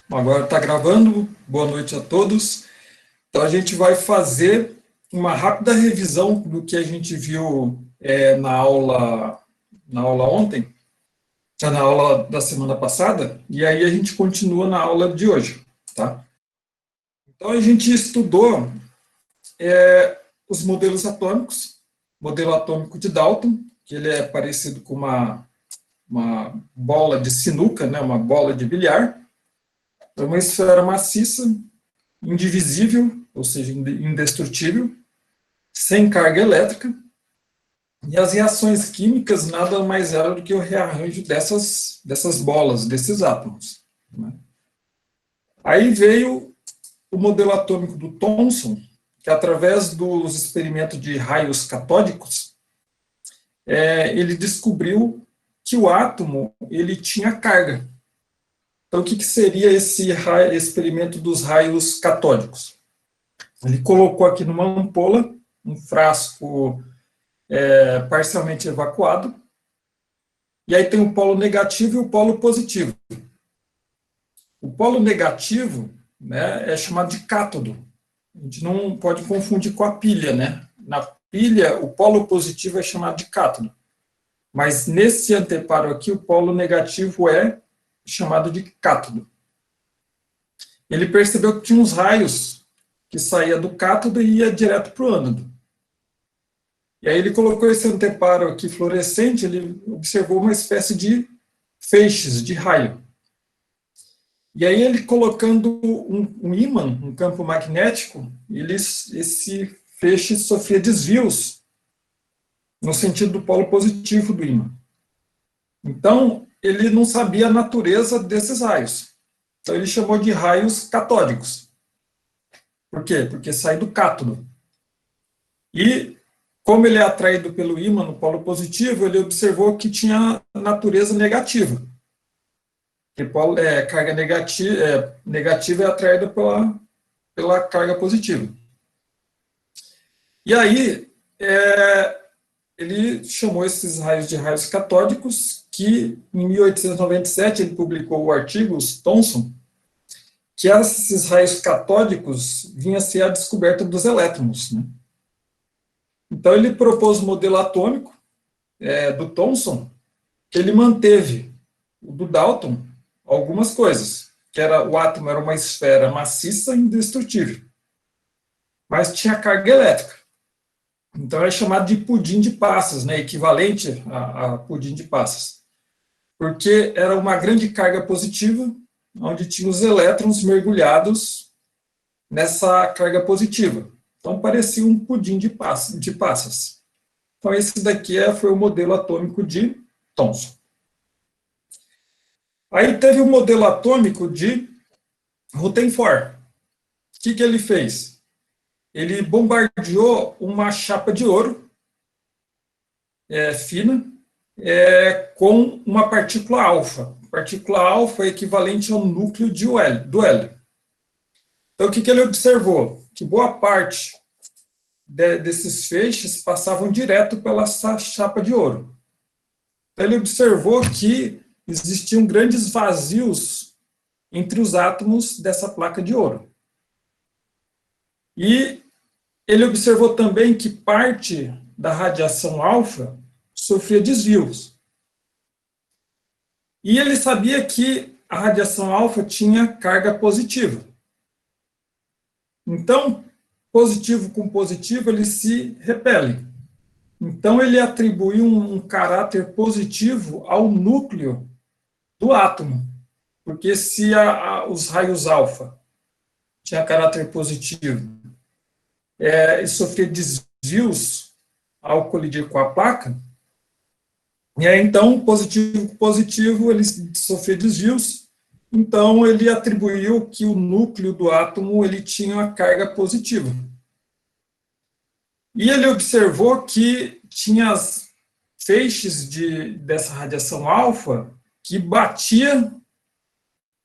Agora está gravando. Boa noite a todos. Então, a gente vai fazer uma rápida revisão do que a gente viu na aula ontem, na aula da semana passada, e aí a gente continua na aula de hoje, tá? Então, a gente estudou os modelos atômicos, modelo atômico de Dalton, que ele é parecido com uma bola de sinuca, né, uma bola de bilhar. É uma esfera maciça, indivisível, ou seja, indestrutível, sem carga elétrica, e as reações químicas nada mais eram do que o rearranjo dessas bolas, desses átomos, né? Aí veio o modelo atômico do Thomson, que através dos experimentos de raios catódicos, ele descobriu que o átomo ele tinha carga. Então, o que seria esse experimento dos raios catódicos? Ele colocou aqui numa ampola um frasco parcialmente evacuado, e aí tem o polo negativo e o polo positivo. O polo negativo, né, é chamado de cátodo. A gente não pode confundir com a pilha, né? Na pilha, o polo positivo é chamado de cátodo. Mas nesse anteparo aqui, o polo negativo é chamado de cátodo. Ele percebeu que tinha uns raios que saía do cátodo e ia direto para o ânodo. E aí ele colocou esse anteparo aqui fluorescente, ele observou uma espécie de feixes de raio. E aí ele colocando um ímã, um campo magnético, esse feixe sofria desvios no sentido do polo positivo do ímã. Então, ele não sabia a natureza desses raios. Então, ele chamou de raios catódicos. Por quê? Porque sai do cátodo. E, como ele é atraído pelo ímã no polo positivo, ele observou que tinha natureza negativa. Que carga negativa é atraída pela carga positiva. E aí, ele chamou esses raios de raios catódicos, que em 1897 ele publicou o artigo, os Thomson, que esses raios catódicos vinham a ser a descoberta dos elétrons, né? Então ele propôs o modelo atômico do Thomson, que ele manteve o do Dalton algumas coisas, que o átomo era uma esfera maciça e indestrutível, mas tinha carga elétrica. Então é chamado de pudim de passas, né, equivalente a pudim de passas, porque era uma grande carga positiva, onde tinha os elétrons mergulhados nessa carga positiva. Então parecia um pudim de passas. Então esse daqui foi o modelo atômico de Thomson. Aí teve o modelo atômico de Rutherford. O que ele fez? Ele bombardeou uma chapa de ouro fina com uma partícula alfa. A partícula alfa é equivalente ao núcleo do hélio. Então, o que ele observou? Que boa parte desses feixes passavam direto pela chapa de ouro. Então, ele observou que existiam grandes vazios entre os átomos dessa placa de ouro. E ele observou também que parte da radiação alfa sofria desvios. E ele sabia que a radiação alfa tinha carga positiva. Então, positivo com positivo, eles se repelem. Então, ele atribuiu um caráter positivo ao núcleo do átomo. Porque se os raios alfa tinham caráter positivo e sofria desvios ao colidir com a placa, e aí, então, positivo com positivo, ele sofria desvios, então ele atribuiu que o núcleo do átomo ele tinha uma carga positiva. E ele observou que tinha as feixes dessa radiação alfa que batia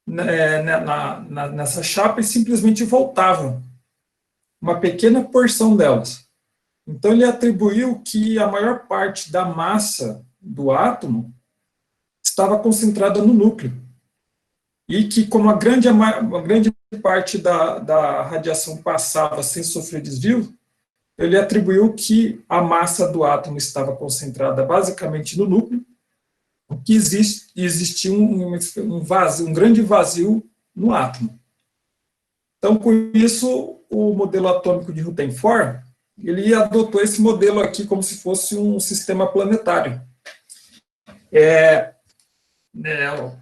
nessa chapa e simplesmente voltava uma pequena porção delas. Então ele atribuiu que a maior parte da massa do átomo estava concentrada no núcleo. e que, como a grande parte da radiação passava sem sofrer desvio, ele atribuiu que a massa do átomo estava concentrada basicamente no núcleo, que existia um grande vazio no átomo. Então, com isso, o modelo atômico de Rutherford, ele adotou esse modelo aqui como se fosse um sistema planetário.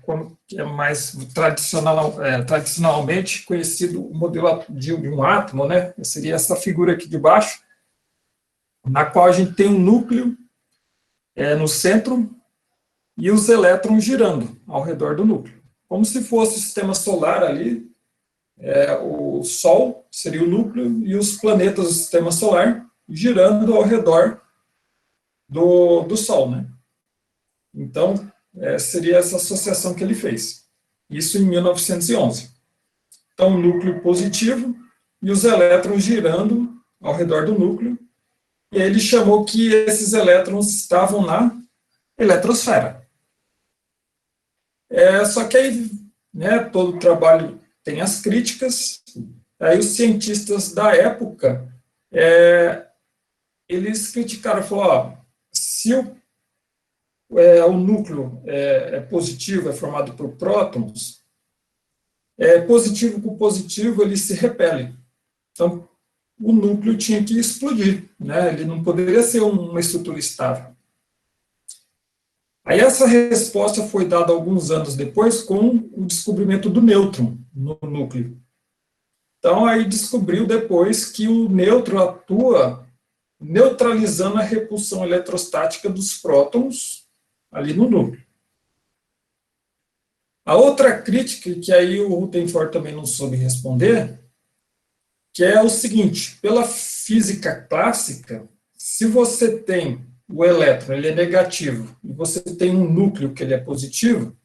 Como é mais tradicionalmente conhecido o modelo de um átomo, né? Seria essa figura aqui de baixo, na qual a gente tem um núcleo no centro e os elétrons girando ao redor do núcleo. Como se fosse o sistema solar ali, o Sol seria o núcleo e os planetas do sistema solar girando ao redor do Sol, né? Então, seria essa associação que ele fez. Isso em 1911. Então, o núcleo positivo e os elétrons girando ao redor do núcleo. E ele chamou que esses elétrons estavam na eletrosfera. Só que aí, né, todo o trabalho tem as críticas. Aí os cientistas da época, eles criticaram, falaram, se o núcleo é positivo, é formado por prótons, positivo com positivo, eles se repelem. Então, o núcleo tinha que explodir, né? Ele não poderia ser uma estrutura estável. Aí essa resposta foi dada alguns anos depois com o descobrimento do nêutron no núcleo. Então, aí descobriu depois que o nêutron atua neutralizando a repulsão eletrostática dos prótons ali no núcleo. A outra crítica, que aí o Rutherford também não soube responder, que é o seguinte: pela física clássica, se você tem o elétron, ele é negativo, e você tem um núcleo que ele é positivo,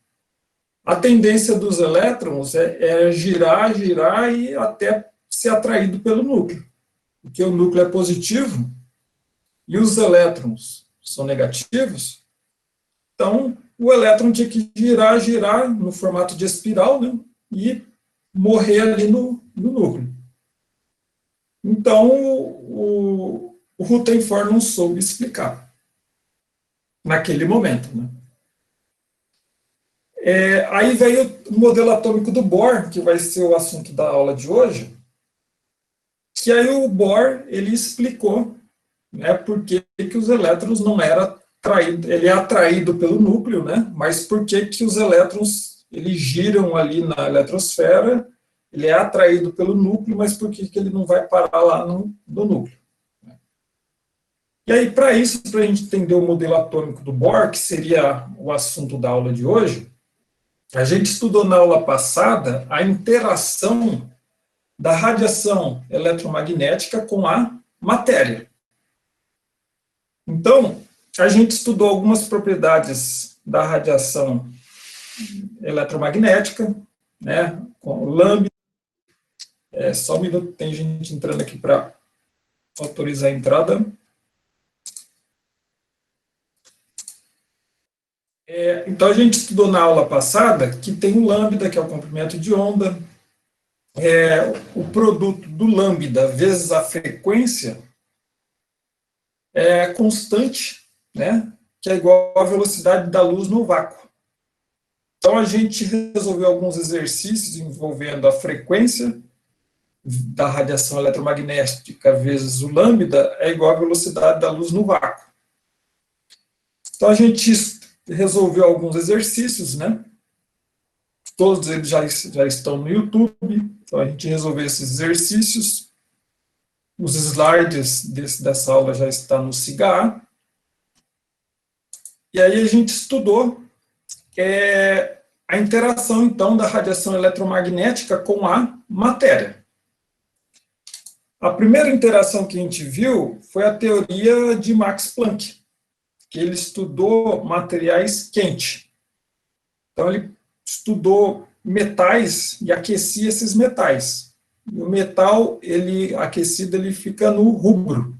a tendência dos elétrons é girar e até ser atraído pelo núcleo. Porque o núcleo é positivo e os elétrons são negativos, então o elétron tinha que girar no formato de espiral, né, e morrer ali no núcleo. Então, o Rutherford não soube explicar naquele momento, né? Aí veio o modelo atômico do Bohr, que vai ser o assunto da aula de hoje, que aí o Bohr, ele explicou, né, por que os elétrons não eram atraídos, ele é atraído pelo núcleo, né, mas por que os elétrons, eles giram ali na eletrosfera, ele é atraído pelo núcleo, mas por que ele não vai parar lá no núcleo? E aí, para isso, para a gente entender o modelo atômico do Bohr, que seria o assunto da aula de hoje, a gente estudou na aula passada a interação da radiação eletromagnética com a matéria. Então, a gente estudou algumas propriedades da radiação eletromagnética, né, com o lambda. Só um minuto, tem gente entrando aqui para autorizar a entrada. Então, a gente estudou na aula passada que tem o lambda, que é o comprimento de onda, o produto do lambda vezes a frequência é constante, né, que é igual à velocidade da luz no vácuo. Então, a gente resolveu alguns exercícios envolvendo a frequência da radiação eletromagnética vezes o lambda é igual à velocidade da luz no vácuo. Então, a gente resolveu alguns exercícios, né? Todos eles já estão no YouTube. Então, a gente resolveu esses exercícios. Os slides dessa aula já estão no SIGA. E aí a gente estudou a interação, então, da radiação eletromagnética com a matéria. A primeira interação que a gente viu foi a teoria de Max Planck, que ele estudou materiais quentes. Então, ele estudou metais e aquecia esses metais. E o metal, aquecido, ele fica no rubro,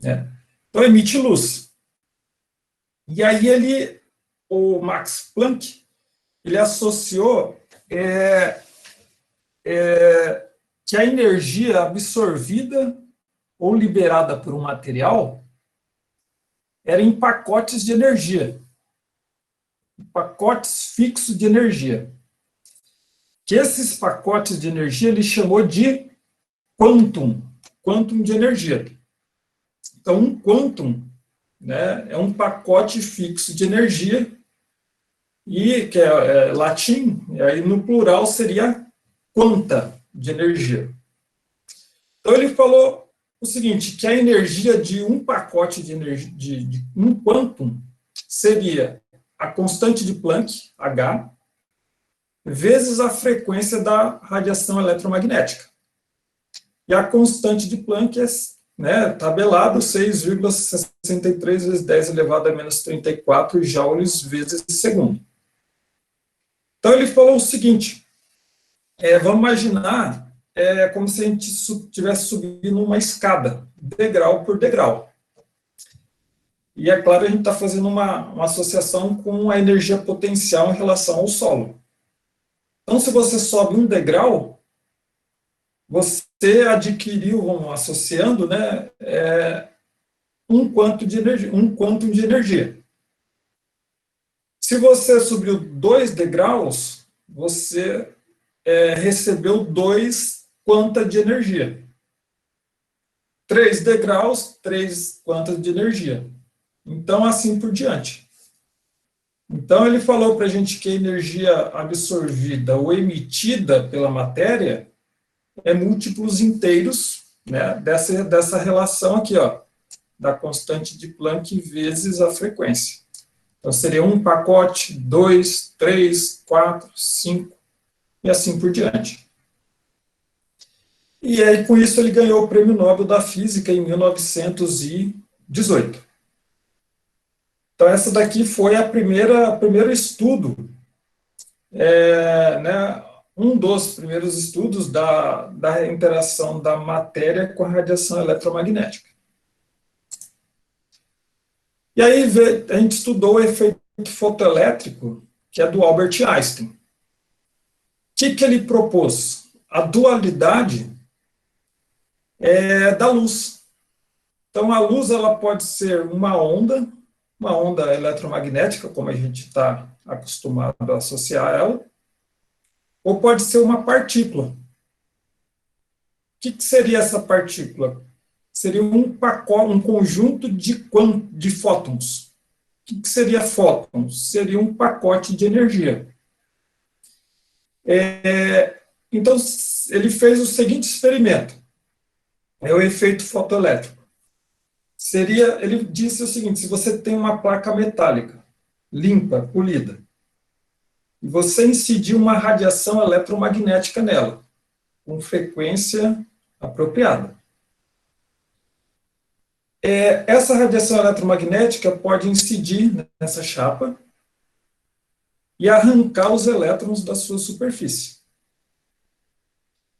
né? Então, emite luz. E aí o Max Planck, ele associou é, que a energia absorvida ou liberada por um material era em pacotes de energia, pacotes fixos de energia. Que esses pacotes de energia ele chamou de quantum de energia. Então, um quantum, né, é um pacote fixo de energia, e que é latim, e aí no plural seria quanta de energia. Então, ele falou o seguinte, que a energia de um pacote de energia, de um quantum, seria a constante de Planck, H, vezes a frequência da radiação eletromagnética. E a constante de Planck é, né, tabelado, 6,63 vezes 10 elevado a menos 34 joules vezes segundo. Então, ele falou o seguinte, vamos imaginar como se a gente estivesse subindo uma escada, degrau por degrau. E, é claro, a gente está fazendo uma associação com a energia potencial em relação ao solo. Então, se você sobe um degrau, você adquiriu, vamos associando, né, um quantum de energia. Se você subiu 2 degraus, você recebeu 2 quanta de energia. 3 degraus, 3 quantas de energia. Então, assim por diante. Então, ele falou para a gente que a energia absorvida ou emitida pela matéria é múltiplos inteiros, né, dessa relação aqui, ó, da constante de Planck vezes a frequência. Então, seria um pacote, 2, 3, 4, 5, e assim por diante. E aí, com isso, ele ganhou o Prêmio Nobel da Física em 1918. Então, essa daqui foi o primeiro estudo, né, um dos primeiros estudos da interação da matéria com a radiação eletromagnética. E aí a gente estudou o efeito fotoelétrico, que é do Albert Einstein. O que ele propôs? A dualidade da luz. Então, a luz ela pode ser uma onda eletromagnética, como a gente está acostumado a associar ela, ou pode ser uma partícula. O que seria essa partícula? Seria um conjunto de fótons. O que seria fótons? Seria um pacote de energia. Então, ele fez o seguinte experimento. É o efeito fotoelétrico. Ele disse o seguinte, se você tem uma placa metálica, limpa, polida, e você incidir uma radiação eletromagnética nela, com frequência apropriada. Essa radiação eletromagnética pode incidir nessa chapa e arrancar os elétrons da sua superfície.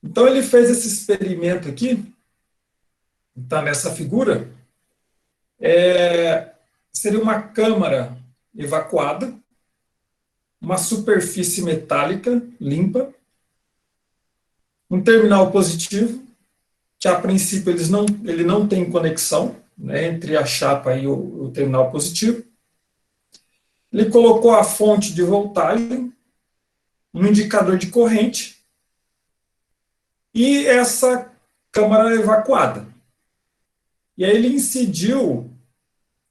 Então, ele fez esse experimento aqui, está nessa figura, seria uma câmara evacuada, uma superfície metálica limpa, um terminal positivo, que a princípio ele não tem conexão, né, entre a chapa e o terminal positivo. Ele colocou a fonte de voltagem, um indicador de corrente e essa câmara evacuada. E aí ele incidiu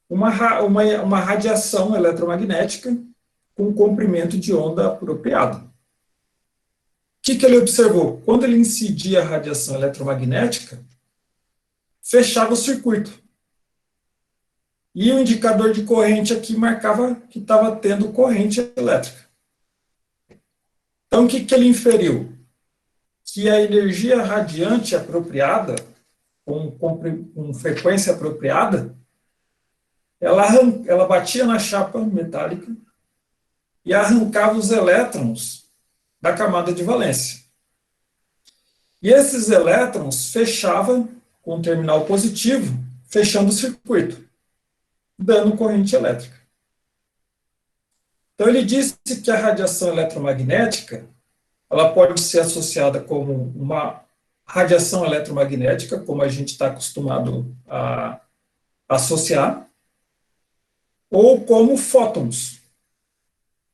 uma radiação eletromagnética com comprimento de onda apropriado. O que ele observou? Quando ele incidia a radiação eletromagnética, fechava o circuito. E o indicador de corrente aqui marcava que estava tendo corrente elétrica. Então, o que ele inferiu? Que a energia radiante apropriada, com frequência apropriada, ela batia na chapa metálica e arrancava os elétrons da camada de valência. E esses elétrons fechavam com o terminal positivo, fechando o circuito, dando corrente elétrica. Então, ele disse que a radiação eletromagnética ela pode ser associada como uma radiação eletromagnética, como a gente está acostumado a associar, ou como fótons.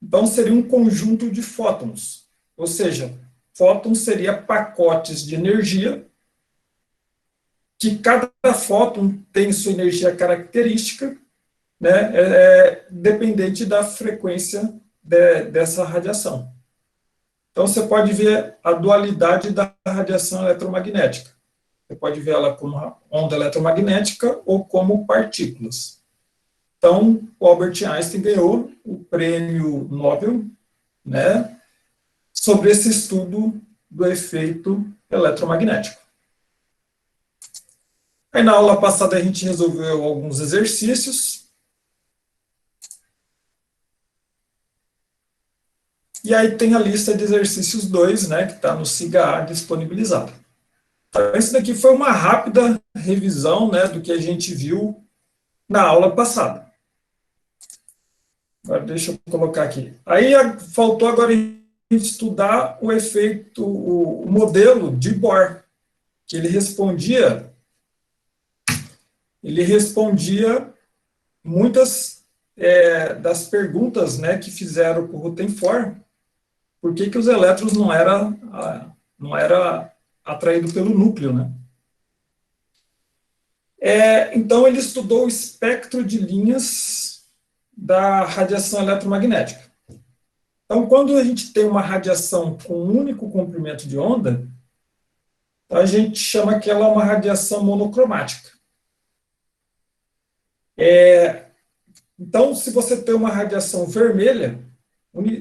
Então, seria um conjunto de fótons, ou seja, fótons seria pacotes de energia, que cada fóton tem sua energia característica, né, dependente da frequência dessa radiação. Então, você pode ver a dualidade da radiação eletromagnética. Você pode ver ela como onda eletromagnética ou como partículas. Então, o Albert Einstein ganhou o prêmio Nobel, né, sobre esse estudo do efeito eletromagnético. Aí, na aula passada, a gente resolveu alguns exercícios. E aí tem a lista de exercícios 2, né, que está no SIGA disponibilizado. Então, isso daqui foi uma rápida revisão, né, do que a gente viu na aula passada. Agora deixa eu colocar aqui. Aí faltou agora a gente estudar o efeito, o modelo de Bohr, que ele respondia muitas das perguntas, né, que fizeram para o Rutherford, por que os elétrons não era atraído pelo núcleo, né? Então, ele estudou o espectro de linhas da radiação eletromagnética. Então, quando a gente tem uma radiação com um único comprimento de onda, a gente chama que ela é uma radiação monocromática. Então, se você tem uma radiação vermelha,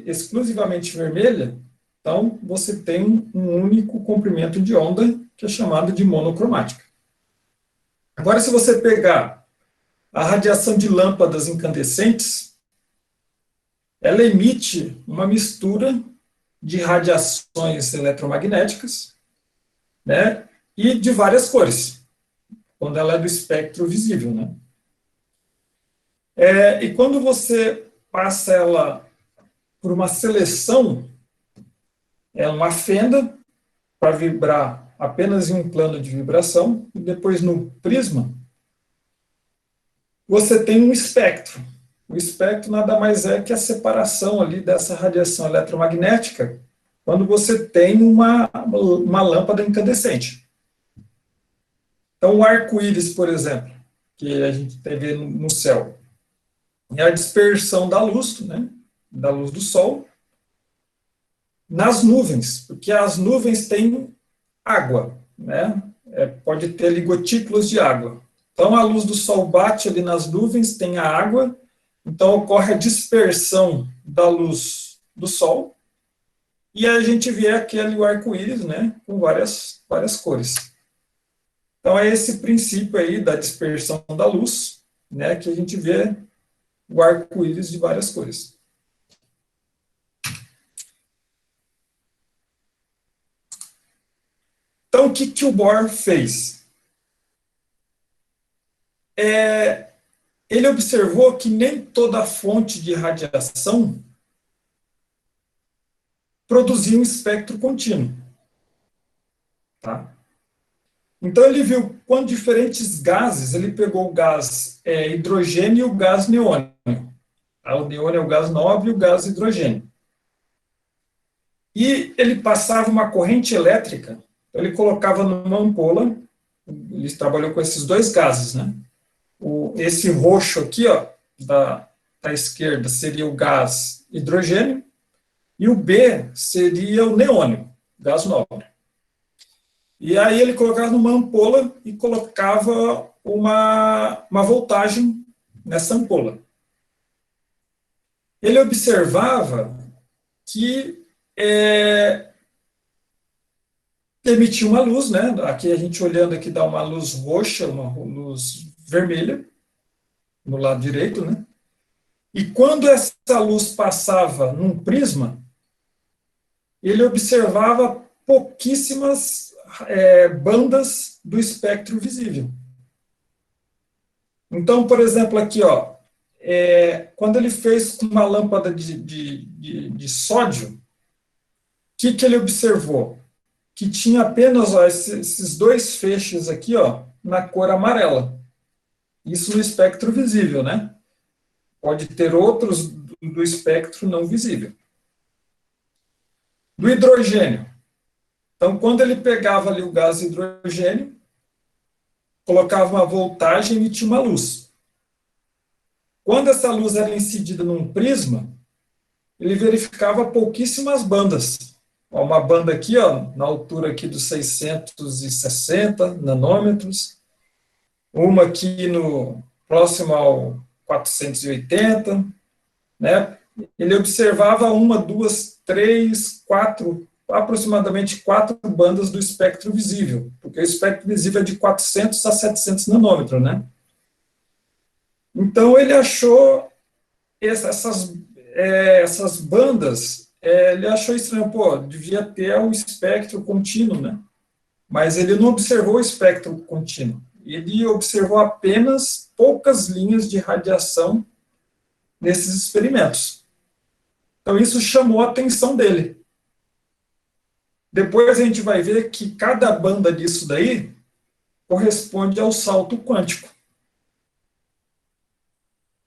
exclusivamente vermelha, então você tem um único comprimento de onda, que é chamado de monocromática. Agora, se você pegar a radiação de lâmpadas incandescentes, ela emite uma mistura de radiações eletromagnéticas, né, e de várias cores, quando ela é do espectro visível, né? E quando você passa ela por uma seleção, uma fenda para vibrar apenas em um plano de vibração, e depois no prisma, você tem um espectro. O espectro nada mais é que a separação ali dessa radiação eletromagnética quando você tem uma lâmpada incandescente. Então, o arco-íris, por exemplo, que a gente vê no céu, é a dispersão da luz, né, da luz do Sol, nas nuvens, porque as nuvens têm água, né? Pode ter ali gotículas de água. Então, a luz do Sol bate ali nas nuvens, tem a água, então ocorre a dispersão da luz do Sol, e a gente vê aquele arco-íris, né, com várias cores. Então, é esse princípio aí da dispersão da luz, né, que a gente vê o arco-íris de várias cores. Então, o que o Bohr fez? Ele observou que nem toda fonte de radiação produzia um espectro contínuo. Tá? Então, ele viu quando diferentes gases, ele pegou o gás hidrogênio e o gás neônio. Tá? O neônio é o gás nobre e o gás hidrogênio. E ele passava uma corrente elétrica, ele colocava numa ampola, ele trabalhou com esses dois gases, né? Esse roxo aqui, ó, da esquerda, seria o gás hidrogênio, e o B seria o neônio, gás nobre. E aí ele colocava numa ampola e colocava uma voltagem nessa ampola. Ele observava que emitia uma luz, né? Aqui a gente olhando aqui dá uma luz roxa, uma luz vermelha, no lado direito, né? E quando essa luz passava num prisma, ele observava pouquíssimas bandas do espectro visível. Então, por exemplo, aqui, ó, quando ele fez uma lâmpada de sódio, que ele observou? Que tinha apenas, ó, esses dois feixes aqui, ó, na cor amarela. Isso no espectro visível, né? Pode ter outros do espectro não visível. Do hidrogênio. Então, quando ele pegava ali o gás hidrogênio, colocava uma voltagem e emitia uma luz. Quando essa luz era incidida num prisma, ele verificava pouquíssimas bandas. Ó, uma banda aqui, ó, na altura aqui dos 660 nanômetros, uma aqui no próximo ao 480, né? Ele observava uma, duas, três, quatro, aproximadamente quatro bandas do espectro visível, porque o espectro visível é de 400 a 700 nanômetros, né? Então, ele achou essas bandas, ele achou estranho, pô, devia ter um espectro contínuo, né? Mas ele não observou o espectro contínuo. Ele observou apenas poucas linhas de radiação nesses experimentos. Então, isso chamou a atenção dele. Depois a gente vai ver que cada banda disso daí corresponde ao salto quântico.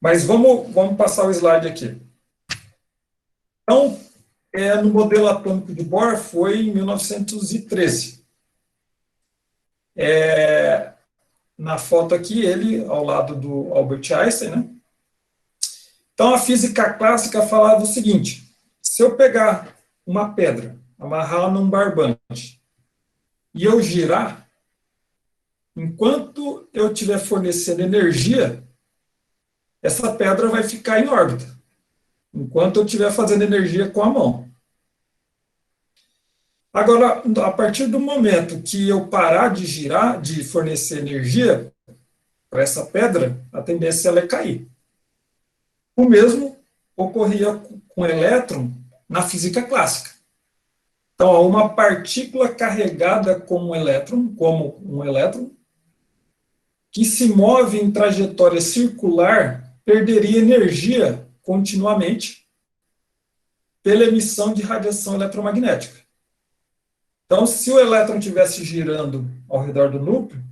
Mas vamos passar o slide aqui. Então, no modelo atômico de Bohr foi em 1913. Na foto aqui, ele ao lado do Albert Einstein, né? Então, a física clássica falava o seguinte: se eu pegar uma pedra, amarrar num barbante, e eu girar, enquanto eu estiver fornecendo energia, essa pedra vai ficar em órbita, enquanto eu estiver fazendo energia com a mão. Agora, a partir do momento que eu parar de girar, de fornecer energia para essa pedra, a tendência é cair. O mesmo ocorria com o elétron na física clássica. Então, uma partícula carregada como um elétron, que se move em trajetória circular, perderia energia continuamente pela emissão de radiação eletromagnética. Então, se o elétron estivesse girando ao redor do núcleo,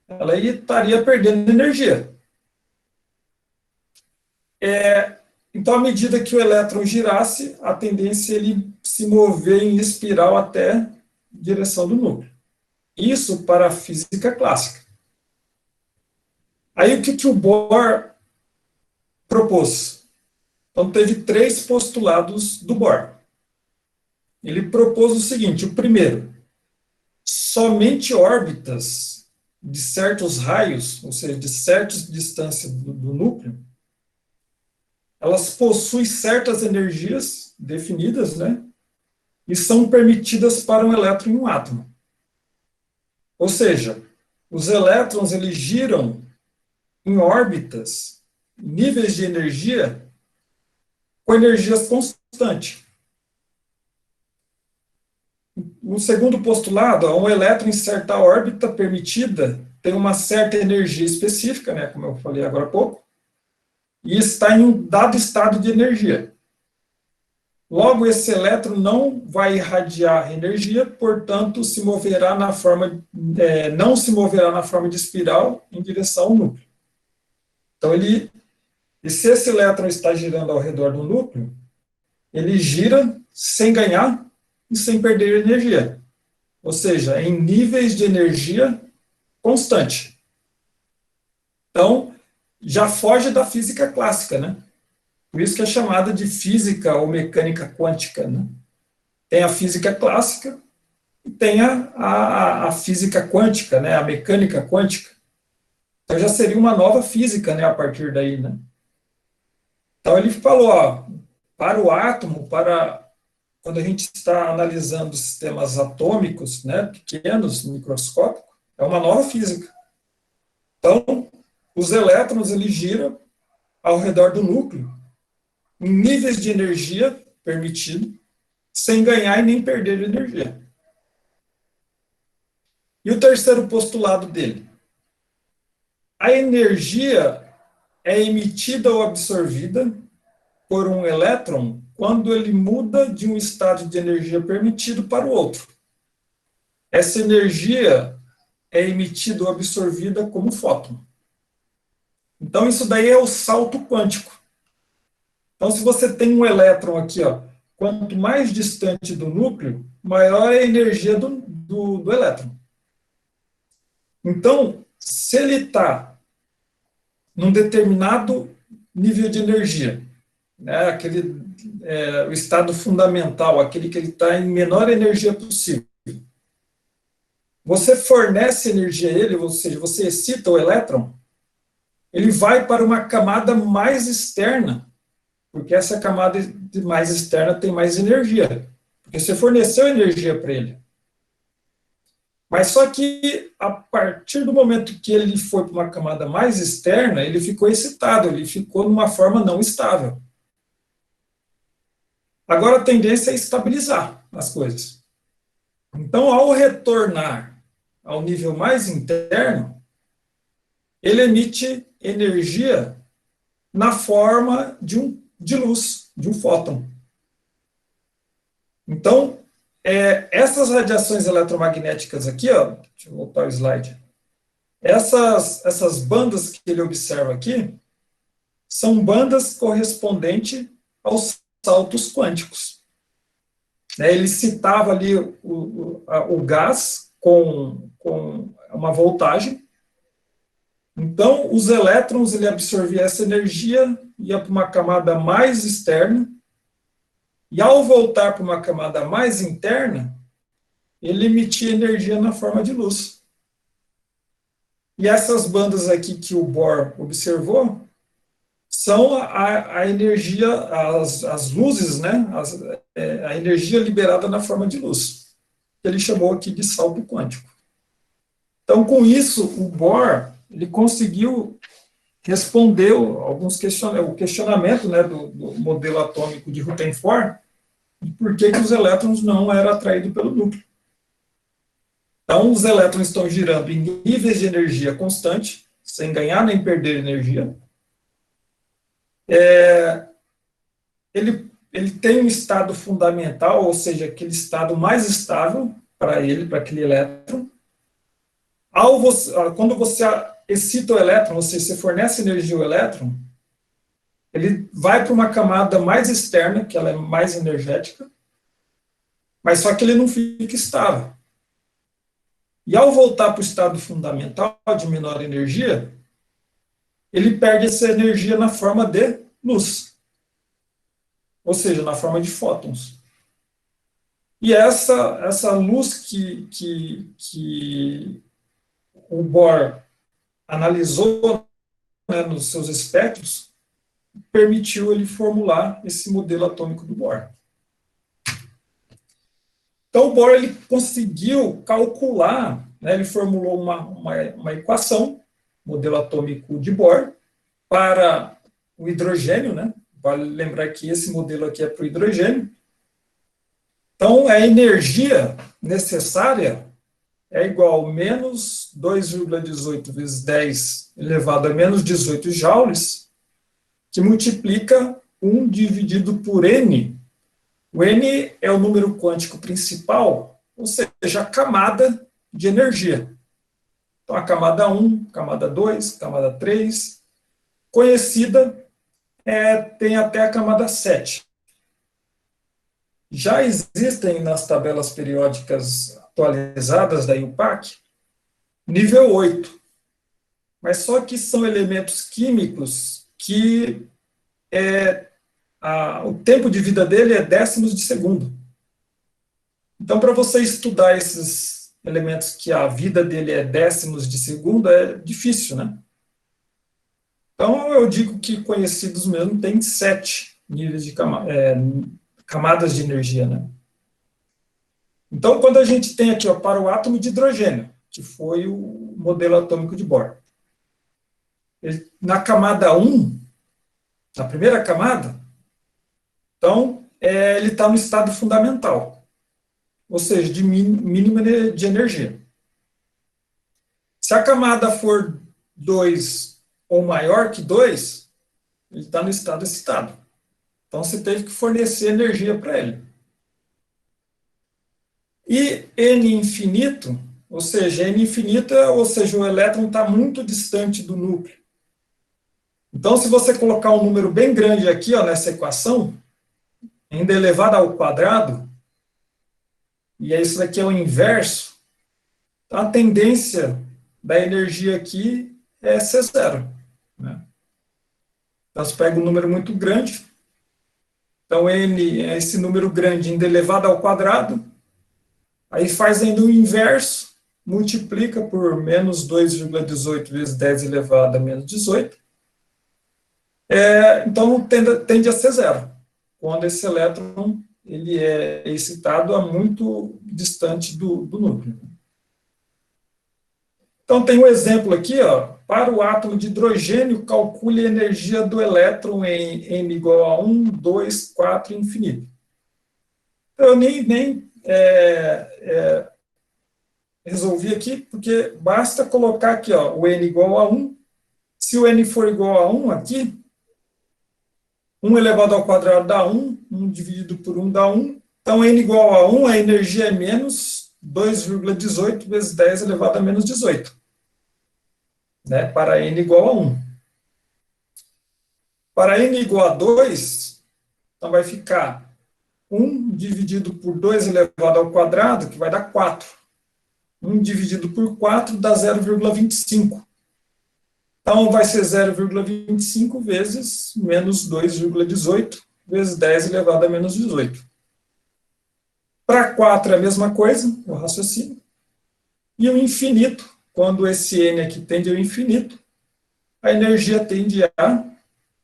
ela estaria perdendo energia. Então, à medida que o elétron girasse, a tendência é ele se mover em espiral até a direção do núcleo. Isso para a física clássica. Aí, o que o Bohr propôs? Então, teve três postulados do Bohr. Ele propôs o seguinte: o primeiro, somente órbitas de certos raios, ou seja, de certas distâncias do núcleo, elas possuem certas energias definidas, né? E são permitidas para um elétron em um átomo. Ou seja, os elétrons eles giram em órbitas, níveis de energia, com energias constantes. O segundo postulado, um elétron em certa órbita permitida tem uma certa energia específica, né, como eu falei agora há pouco, e está em um dado estado de energia. Logo, esse elétron não vai irradiar energia, portanto, não se moverá na forma de espiral em direção ao núcleo. Então, se esse elétron está girando ao redor do núcleo, ele gira sem ganhar e sem perder energia. Ou seja, em níveis de energia constante. Então, já foge da física clássica, né? Por isso que é chamada de física ou mecânica quântica, né? Tem a física clássica e tem a física quântica, né? A mecânica quântica. Então já seria uma nova física, né? A partir daí, né? Então ele falou, ó, para o átomo, quando a gente está analisando sistemas atômicos, né? Pequenos, microscópicos, é uma nova física. Então, os elétrons eles giram ao redor do núcleo em níveis de energia permitido, sem ganhar e nem perder energia. E o terceiro postulado dele? A energia é emitida ou absorvida por um elétron quando ele muda de um estado de energia permitido para o outro. Essa energia é emitida ou absorvida como fóton. Então, isso daí é o salto quântico. Então, se você tem um elétron aqui, ó, quanto mais distante do núcleo, maior é a energia do elétron. Então, se ele está num determinado nível de energia, né, o estado fundamental, aquele que ele está em menor energia possível, você fornece energia a ele, ou seja, você excita o elétron, ele vai para uma camada mais externa, porque essa camada mais externa tem mais energia, porque você forneceu energia para ele. Mas só que, a partir do momento que ele foi para uma camada mais externa, ele ficou excitado, ele ficou numa forma não estável. Agora, a tendência é estabilizar as coisas. Então, ao retornar ao nível mais interno, ele emite energia na forma de luz, de um fóton. Então, essas radiações eletromagnéticas aqui, ó, deixa eu voltar o slide, essas bandas que ele observa aqui, são bandas correspondentes aos saltos quânticos. Ele citava ali o gás com uma voltagem. Então, os elétrons, ele absorvia essa energia, ia para uma camada mais externa, e ao voltar para uma camada mais interna, ele emitia energia na forma de luz. E essas bandas aqui que o Bohr observou são a energia, as luzes, né? A energia liberada na forma de luz, que ele chamou aqui de salto quântico. Então, com isso, o Bohr ele conseguiu responder alguns o questionamento, né, do modelo atômico de Rutherford, de por que os elétrons não eram atraídos pelo núcleo. Então, os elétrons estão girando em níveis de energia constante, sem ganhar nem perder energia. Ele tem um estado fundamental, ou seja, aquele estado mais estável para ele, para aquele elétron. Quando você excita o elétron, ou seja, você fornece energia ao elétron, ele vai para uma camada mais externa, que ela é mais energética, mas só que ele não fica estável. E ao voltar para o estado fundamental, de menor energia, ele perde essa energia na forma de luz, ou seja, na forma de fótons. E essa luz que o Bohr analisou, né, nos seus espectros, permitiu ele formular esse modelo atômico do Bohr. Então, o Bohr ele conseguiu calcular, né, ele formulou uma equação, modelo atômico de Bohr, para o hidrogênio, né? Vale lembrar que esse modelo aqui é para o hidrogênio. Então, a energia necessária é igual a menos 2,18 vezes 10 elevado a menos 18 joules, que multiplica 1 dividido por n. O n é o número quântico principal, ou seja, a camada de energia. Então, a camada 1, camada 2, camada 3, conhecida, tem até a camada 7. Já existem nas tabelas periódicas atualizadas da IUPAC, nível 8. Mas só que são elementos químicos que o tempo de vida dele é décimos de segundo. Então, para você estudar esses elementos que a vida dele é décimos de segundo, é difícil, né? Então, eu digo que conhecidos mesmo tem 7 níveis de camadas de energia, né? Então, quando a gente tem aqui, ó, para o átomo de hidrogênio, que foi o modelo atômico de Bohr, na camada 1, na primeira camada, então, ele está no estado fundamental, ou seja, de mínima de energia. Se a camada for 2 ou maior que 2, ele está no estado excitado. Então, você teve que fornecer energia para ele. E N infinito, ou seja, N infinito, ou seja, o elétron está muito distante do núcleo. Então, se você colocar um número bem grande aqui, ó, nessa equação, ainda elevado ao quadrado, e isso daqui é o inverso, a tendência da energia aqui é ser zero, né? Então, você pega um número muito grande, então N é esse número grande ainda elevado ao quadrado, aí faz ainda o inverso, multiplica por menos 2,18 vezes 10 elevado a menos 18, então tende a ser zero, quando esse elétron ele é excitado a muito distante do núcleo. Então, tem um exemplo aqui, ó, para o átomo de hidrogênio, calcule a energia do elétron em n igual a 1, 2, 4, infinito. Eu nem resolvi aqui, porque basta colocar aqui, ó, o n igual a 1. Se o n for igual a 1 aqui, 1 elevado ao quadrado dá 1, 1 dividido por 1 dá 1. Então, n igual a 1, a energia é menos 2,18 vezes 10 elevado a menos 18. Né, para n igual a 1. Para n igual a 2, então vai ficar 1 dividido por 2 elevado ao quadrado, que vai dar 4. 1 dividido por 4 dá 0,25. Então, vai ser 0,25 vezes menos 2,18 vezes 10 elevado a menos 18. Para 4 é a mesma coisa, o raciocínio. E o infinito, quando esse n aqui tende ao infinito, a energia tende a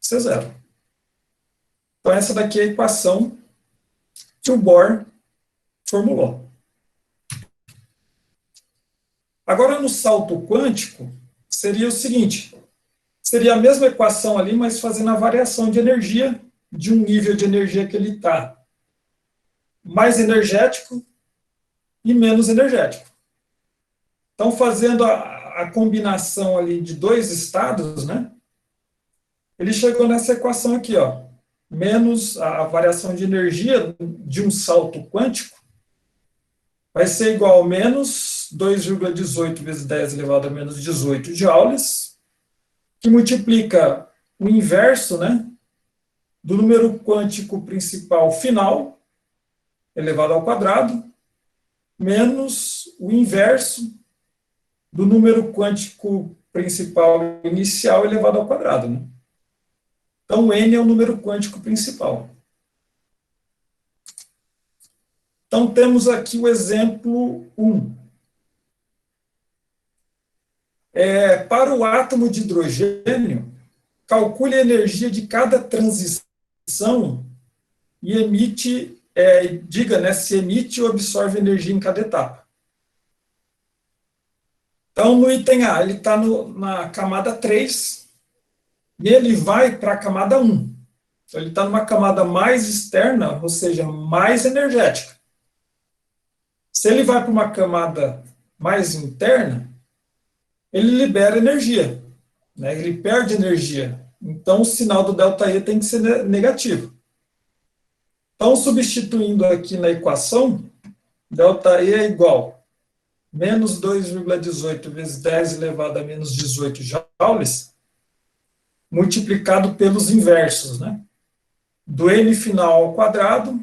ser zero. Então, essa daqui é a equação que o Bohr formulou. Agora, no salto quântico, seria o seguinte, seria a mesma equação ali, mas fazendo a variação de energia de um nível de energia que ele está mais energético e menos energético. Então, fazendo a combinação ali de dois estados, né, ele chegou nessa equação aqui, ó, menos a variação de energia de um salto quântico vai ser igual a menos 2,18 vezes 10 elevado a menos 18 joules, que multiplica o inverso, né, do número quântico principal final, elevado ao quadrado, menos o inverso do número quântico principal inicial elevado ao quadrado, né? Então, n é o número quântico principal. Então, temos aqui o exemplo 1. Para o átomo de hidrogênio, calcule a energia de cada transição e emite, diga, né, se emite ou absorve energia em cada etapa. Então, no item A, ele está na camada 3, e ele vai para a camada 1. Então, ele está numa camada mais externa, ou seja, mais energética. Se ele vai para uma camada mais interna, ele libera energia, né? Ele perde energia. Então, o sinal do ΔE tem que ser negativo. Então, substituindo aqui na equação, ΔE é igual a menos 2,18 vezes 10 elevado a menos 18 joules, multiplicado pelos inversos, né? Do n final ao quadrado,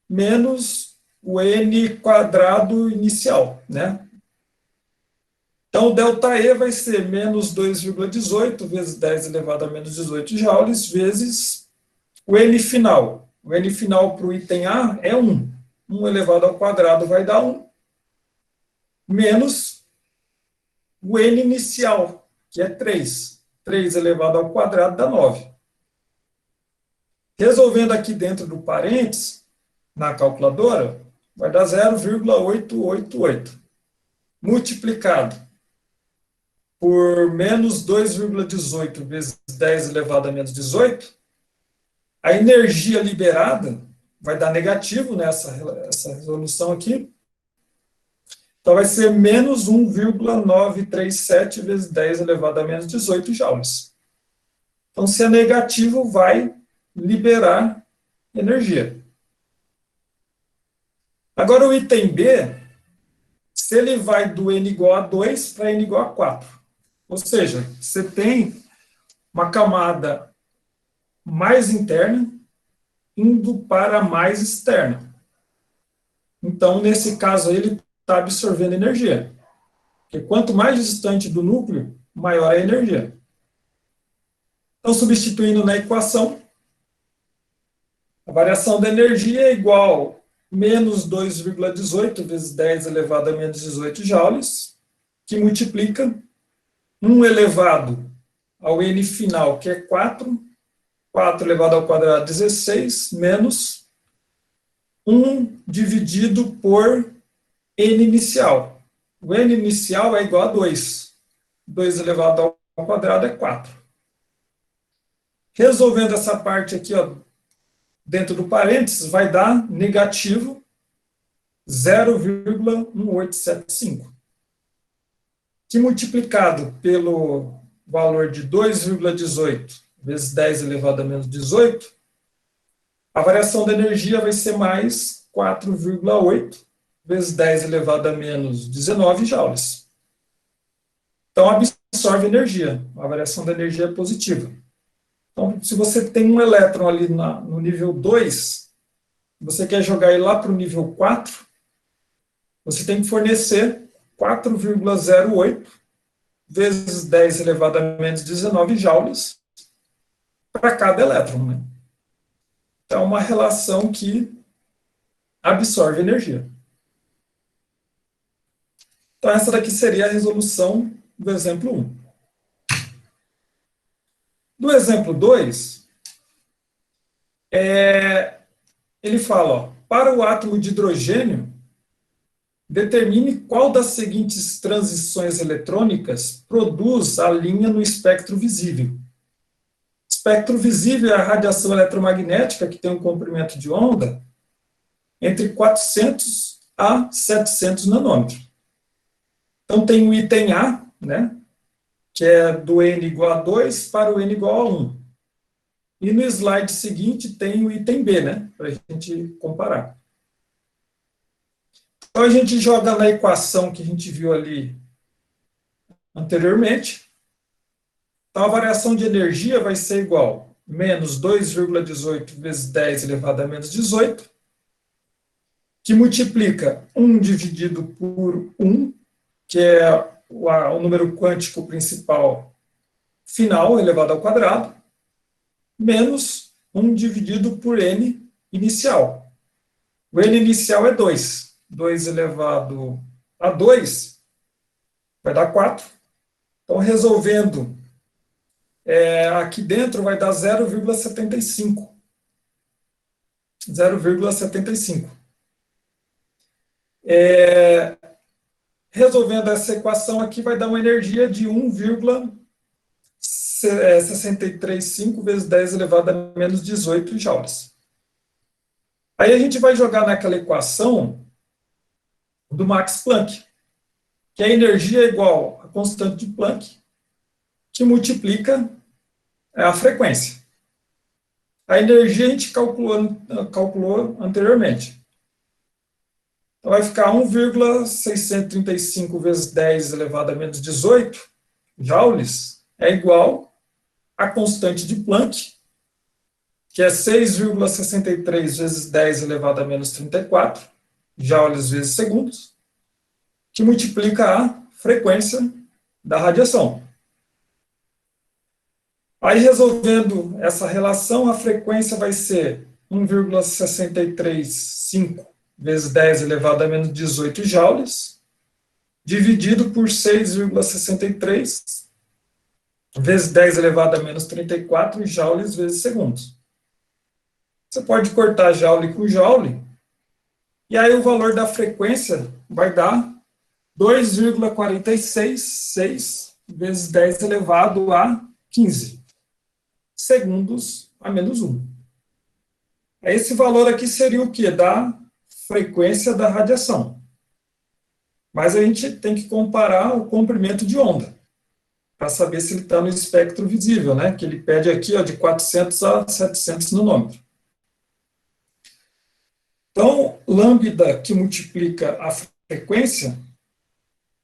menos o n quadrado inicial, né? Então, o ΔE vai ser menos 2,18 vezes 10 elevado a menos 18 joules, vezes o n final. O n final para o item A é 1. 1 elevado ao quadrado vai dar 1, menos o n inicial, que é 3. 3 elevado ao quadrado dá 9. Resolvendo aqui dentro do parênteses, na calculadora, vai dar 0,888. Multiplicado por menos 2,18 vezes 10 elevado a menos 18, a energia liberada vai dar negativo nessa resolução aqui. Então, vai ser menos 1,937 vezes 10 elevado a menos 18 joules. Então, se é negativo, vai liberar energia. Agora, o item B, se ele vai do N igual a 2 para N igual a 4. Ou seja, você tem uma camada mais interna indo para mais externa. Então, nesse caso, ele está absorvendo energia. Porque quanto mais distante do núcleo, maior a energia. Então, substituindo na equação, a variação da energia é igual a menos 2,18 vezes 10 elevado a menos 18 joules, que multiplica 1 elevado ao n final, que é 4, 4 elevado ao quadrado, 16, menos 1 dividido por n inicial. O n inicial é igual a 2. 2 elevado ao quadrado é 4. Resolvendo essa parte aqui, ó, dentro do parênteses, vai dar negativo 0,1875, que multiplicado pelo valor de 2,18 vezes 10 elevado a menos 18, a variação da energia vai ser mais 4,8 vezes 10 elevado a menos 19 joules. Então, absorve energia. A variação da energia é positiva. Então, se você tem um elétron ali no nível 2, você quer jogar ele lá para o nível 4, você tem que fornecer 4,08 vezes 10 elevado a menos 19 joules para cada elétron, né? Então, é uma relação que absorve energia. Então, essa daqui seria a resolução do exemplo 1. Do exemplo 2, ele fala, ó, para o átomo de hidrogênio, determine qual das seguintes transições eletrônicas produz a linha no espectro visível. Espectro visível é a radiação eletromagnética, que tem um comprimento de onda entre 400 a 700 nanômetros. Então, tem o item A, né, que é do N igual a 2 para o N igual a 1. E no slide seguinte tem o item B, né, para a gente comparar. Então, a gente joga na equação que a gente viu ali anteriormente. Então, a variação de energia vai ser igual a menos 2,18 vezes 10 elevado a menos 18, que multiplica 1 dividido por 1, que é o número quântico principal final, elevado ao quadrado, menos 1 dividido por n inicial. O n inicial é 2. 2 elevado a 2 vai dar 4. Então, resolvendo, aqui dentro vai dar 0,75. 0,75. Resolvendo essa equação aqui, vai dar uma energia de 1,635 vezes 10 elevado a menos 18 joules. Aí a gente vai jogar naquela equação do Max Planck, que a energia é igual à constante de Planck, que multiplica a frequência. A energia a gente calculou anteriormente. Então, vai ficar 1,635 vezes 10 elevado a menos 18 joules é igual à constante de Planck, que é 6,63 vezes 10 elevado a menos 34 joules vezes segundos, que multiplica a frequência da radiação. Aí, resolvendo essa relação, a frequência vai ser 1,635 vezes 10 elevado a menos 18 joules, dividido por 6,63 vezes 10 elevado a menos 34 joules vezes segundos. Você pode cortar joule com joule, e aí o valor da frequência vai dar 2,466 vezes 10 elevado a 15 segundos a menos 1. Esse valor aqui seria o quê? Da frequência da radiação. Mas a gente tem que comparar o comprimento de onda. para saber se ele está no espectro visível, né? Que ele pede aqui, ó, de 400 a 700 nanômetros. Então, lambda que multiplica a frequência,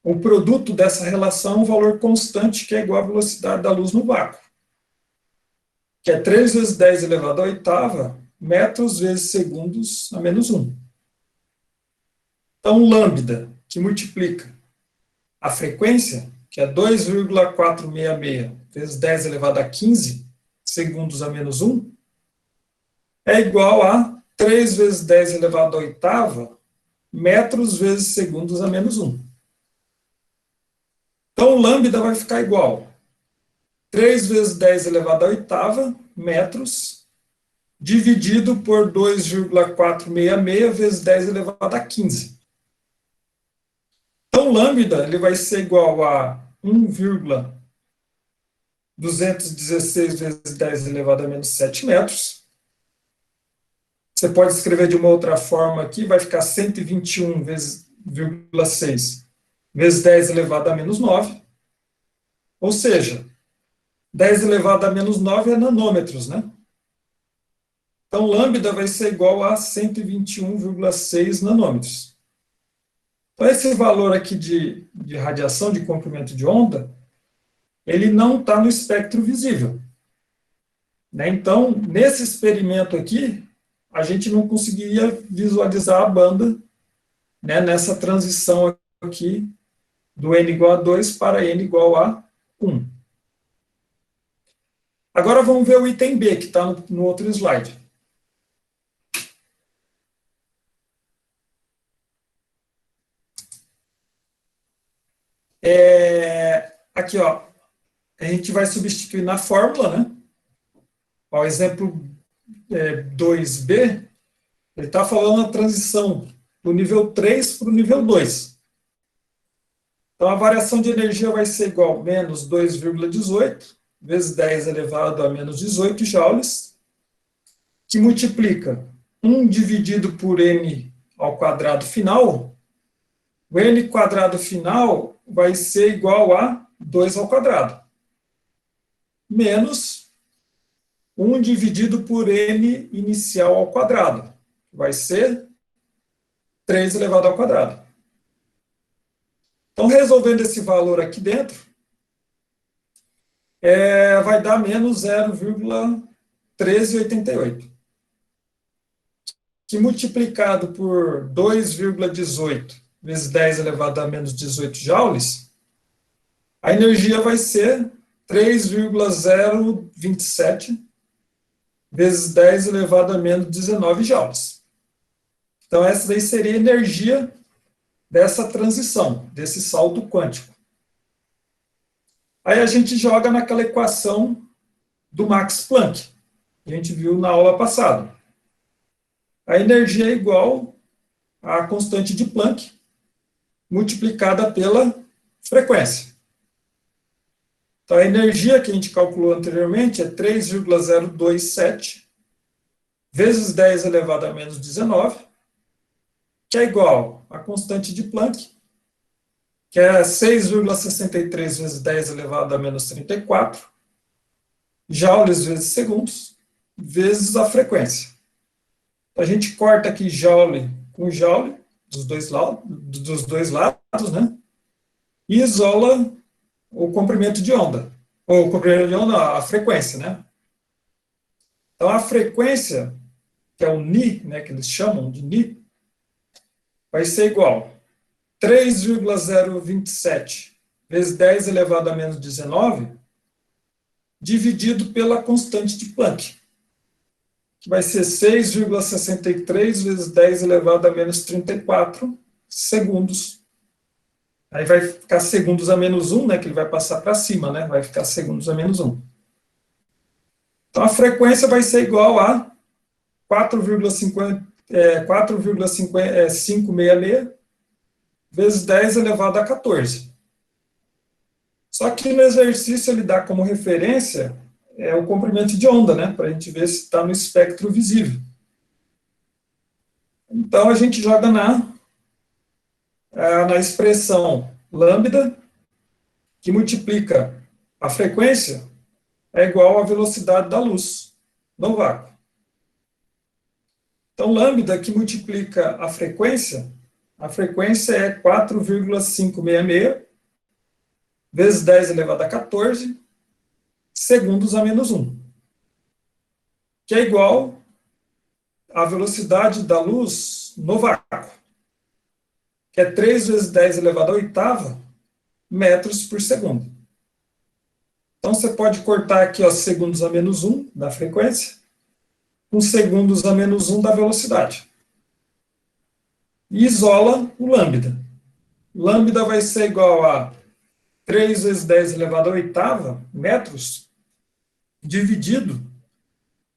o produto dessa relação é um valor constante que é igual à velocidade da luz no vácuo, que é 3 vezes 10 elevado à oitava metros vezes segundos a menos 1. Então, lambda que multiplica a frequência, que é 2,466 vezes 10 elevado a 15 segundos a menos 1, é igual a 3 vezes 10 elevado à oitava metros vezes segundos a menos 1. Então, lambda vai ficar igual 3 vezes 10 elevado à oitava metros dividido por 2,466 vezes 10 elevado a 15. Então, lambda ele vai ser igual a 1,216 vezes 10 elevado a menos 7 metros. Você pode escrever de uma outra forma aqui, vai ficar 121 vezes 0,6 vezes 10 elevado a menos 9. Ou seja, 10 elevado a menos 9 é nanômetros, né? Então, lambda vai ser igual a 121,6 nanômetros. Então, esse valor aqui de radiação, de comprimento de onda, ele não está no espectro visível, né? Então, nesse experimento aqui, a gente não conseguiria visualizar a banda, né, nessa transição aqui do n igual a 2 para n igual a 1. Agora vamos ver o item B, que está no outro slide. Aqui, ó, a gente vai substituir na fórmula, né? O exemplo 2B, ele está falando a transição do nível 3 para o nível 2. Então, a variação de energia vai ser igual a menos 2,18 vezes 10 elevado a menos 18 joules, que multiplica 1 dividido por n ao quadrado final. O n quadrado final vai ser igual a 2 ao quadrado, menos 1 dividido por n inicial ao quadrado, vai ser 3 elevado ao quadrado. Então, resolvendo esse valor aqui dentro, vai dar menos 0,1388, que multiplicado por 2,18 vezes 10 elevado a menos 18 joules, a energia vai ser 3,027 vezes 10 elevado a menos 19 joules. Então, essa daí seria a energia dessa transição, desse salto quântico. Aí a gente joga naquela equação do Max Planck, que a gente viu na aula passada. A energia é igual à constante de Planck multiplicada pela frequência. Então, a energia que a gente calculou anteriormente é 3,027 vezes 10 elevado a menos 19, que é igual à constante de Planck, que é 6,63 vezes 10 elevado a menos 34, joules vezes segundos, vezes a frequência. A gente corta aqui joule com joule, dos dois lados, né? E isola o comprimento de onda. Ou o comprimento de onda, a frequência, né? Então, a frequência, que é o Ni, né, que eles chamam de Ni, vai ser igual a 3,027 vezes 10 elevado a menos 19, dividido pela constante de Planck, que vai ser 6,63 vezes 10 elevado a menos 34 segundos. Aí vai ficar segundos a menos 1, né, que ele vai passar para cima, né, vai ficar segundos a menos 1. Então, a frequência vai ser igual a 4,566 vezes 10 elevado a 14. Só que no exercício ele dá como referência o comprimento de onda, né, para a gente ver se está no espectro visível. Então, a gente joga na expressão lambda, que multiplica A frequência é igual à velocidade da luz no vácuo. Então, lambda que multiplica a frequência é 4,566 vezes 10 elevado a 14 segundos a menos 1, que é igual à velocidade da luz no vácuo, que é 3 vezes 10 elevado a oitava metros por segundo. Então, você pode cortar aqui, ó, segundos a menos 1 da frequência, com segundos a menos 1 da velocidade. E isola o lambda. Lambda vai ser igual a 3 vezes 10 elevado a oitava metros, dividido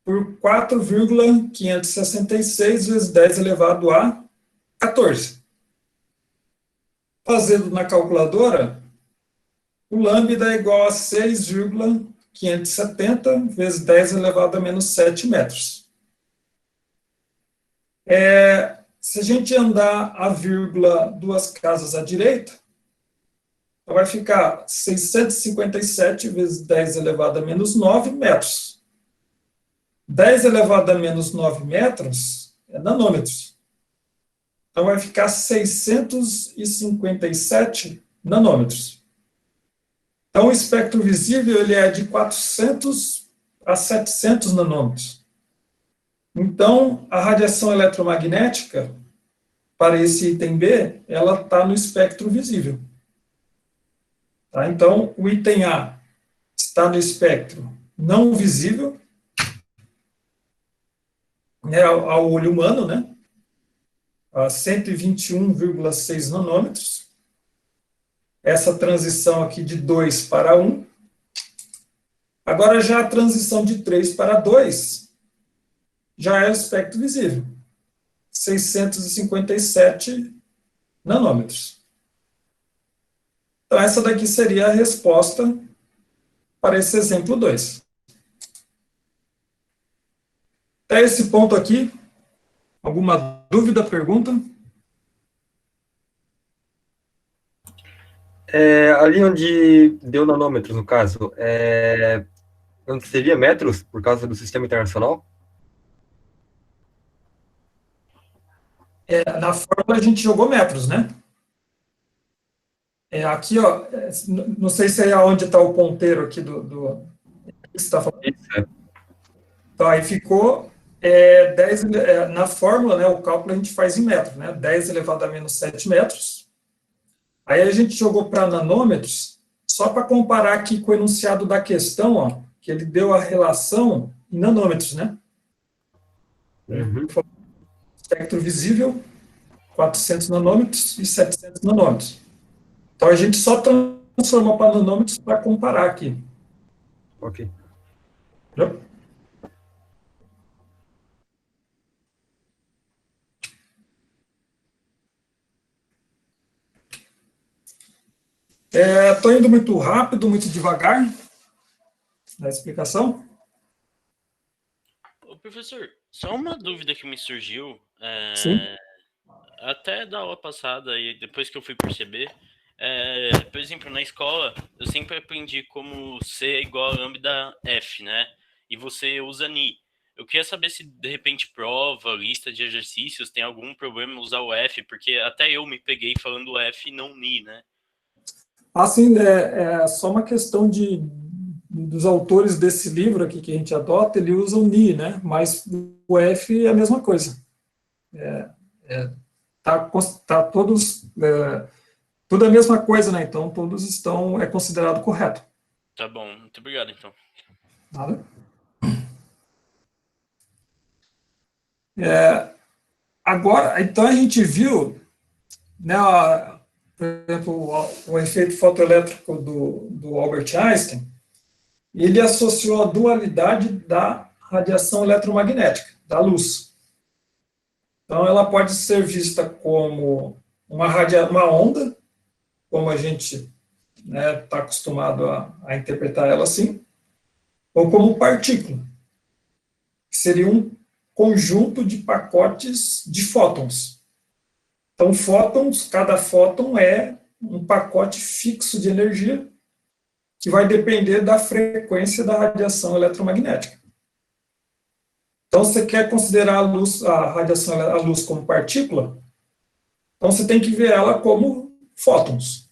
por 4,566 vezes 10 elevado a 14. Fazendo na calculadora, o lambda é igual a 6,570 vezes 10 elevado a menos 7 metros. Se a gente andar a vírgula duas casas à direita, vai ficar 657 vezes 10 elevado a menos 9 metros. 10 elevado a menos 9 metros é nanômetros. Então, vai ficar 657 nanômetros. Então, o espectro visível ele é de 400 a 700 nanômetros. Então, a radiação eletromagnética, para esse item B, ela está no espectro visível. Tá? Então, o item A está no espectro não visível, né, ao olho humano, né, a 121,6 nanômetros. Essa transição aqui de 2 para 1. Agora, já a transição de 3 para 2 já é o espectro visível, 657 nanômetros. Então, essa daqui seria a resposta para esse exemplo 2. Até esse ponto aqui, alguma dúvida, pergunta? Ali onde deu nanômetros, no caso, onde seria metros, por causa do sistema internacional? Na fórmula a gente jogou metros, né? Aqui, ó, não sei se é onde está o ponteiro aqui do que você está falando. Isso, Então, aí ficou 10, na fórmula, né, o cálculo a gente faz em metros, né? 10 elevado a menos 7 metros. Aí a gente jogou para nanômetros, só para comparar aqui com o enunciado da questão, ó, que ele deu a relação em nanômetros, né? Uhum. Espectro visível, 400 nanômetros e 700 nanômetros. Então, a gente só transformou para nanômetros para comparar aqui. Ok. Entendeu? Estou indo muito rápido, muito devagar na explicação. Ô, professor, só uma dúvida que me surgiu, Sim. até da aula passada e depois que eu fui perceber, por exemplo, na escola, eu sempre aprendi como C é igual a lambda F, né? E você usa Ni. Eu queria saber se, de repente, prova, lista de exercícios, tem algum problema usar o F, porque até eu me peguei falando F e não Ni, né? Assim, é só uma questão dos autores desse livro aqui que a gente adota, ele usa o Ni, né? Mas o F é a mesma coisa. Tá todos, tudo é a mesma coisa, né? Então, todos estão, considerado correto. Tá bom, muito obrigado, então. Nada. Agora, então a gente viu, né, por exemplo, o efeito fotoelétrico do Albert Einstein, ele associou a dualidade da radiação eletromagnética, da luz. Então, ela pode ser vista como uma onda, como a gente está acostumado a interpretar ela assim, ou como partícula, que seria um conjunto de pacotes de fótons. Então, fótons, cada fóton é um pacote fixo de energia que vai depender da frequência da radiação eletromagnética. Então, você quer considerar a radiação, a luz como partícula, então você tem que ver ela como fótons.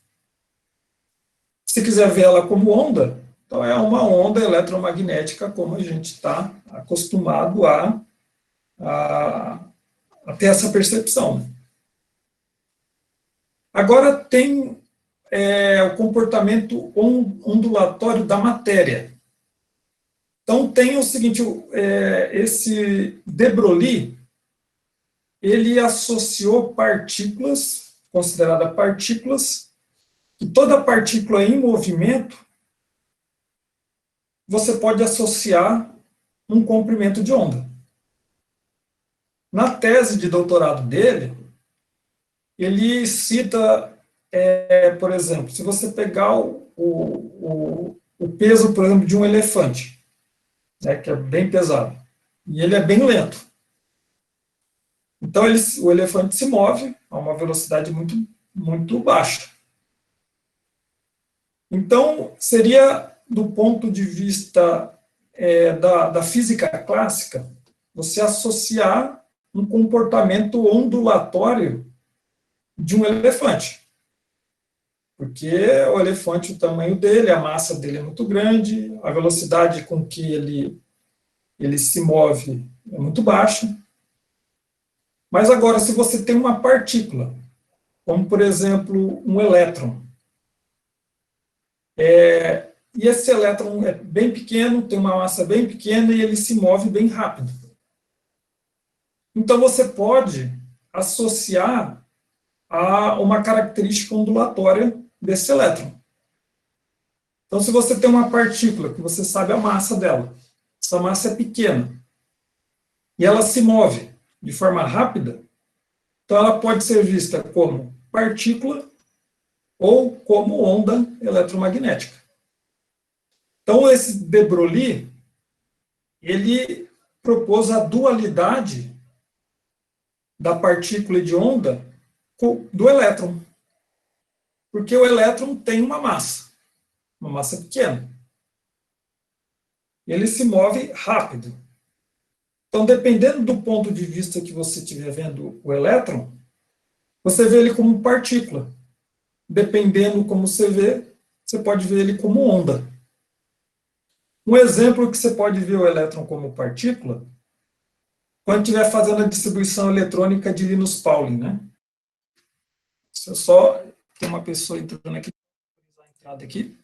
Se quiser ver ela como onda, então é uma onda eletromagnética, como a gente está acostumado a ter essa percepção. Agora tem o comportamento ondulatório da matéria. Então tem o seguinte, esse de Broglie, ele associou partículas, consideradas partículas, e toda partícula em movimento, você pode associar um comprimento de onda. Na tese de doutorado dele, ele cita, por exemplo, se você pegar o peso, por exemplo, de um elefante, né, que é bem pesado, e ele é bem lento. Então, o elefante se move a uma velocidade muito, muito baixa. Então, seria, do ponto de vista da física clássica, você associar um comportamento ondulatório de um elefante. Porque o elefante, o tamanho dele, a massa dele é muito grande, a velocidade com que ele se move é muito baixa. Mas agora, se você tem uma partícula, como, por exemplo, um elétron, e esse elétron é bem pequeno, tem uma massa bem pequena e ele se move bem rápido. Então, você pode associar a uma característica ondulatória desse elétron. Então, se você tem uma partícula, que você sabe a massa dela, essa massa é pequena, e ela se move de forma rápida, então ela pode ser vista como partícula ou como onda eletromagnética. Então, esse de Broglie, ele propôs a dualidade da partícula e de onda do elétron. Porque o elétron tem uma massa pequena. Ele se move rápido. Então, dependendo do ponto de vista que você estiver vendo o elétron, você vê ele como partícula. Dependendo como você vê, você pode ver ele como onda. Um exemplo que você pode ver o elétron como partícula, quando estiver fazendo a distribuição eletrônica de Linus Pauling, né? Isso é só tem uma pessoa entrando aqui, a entrada aqui.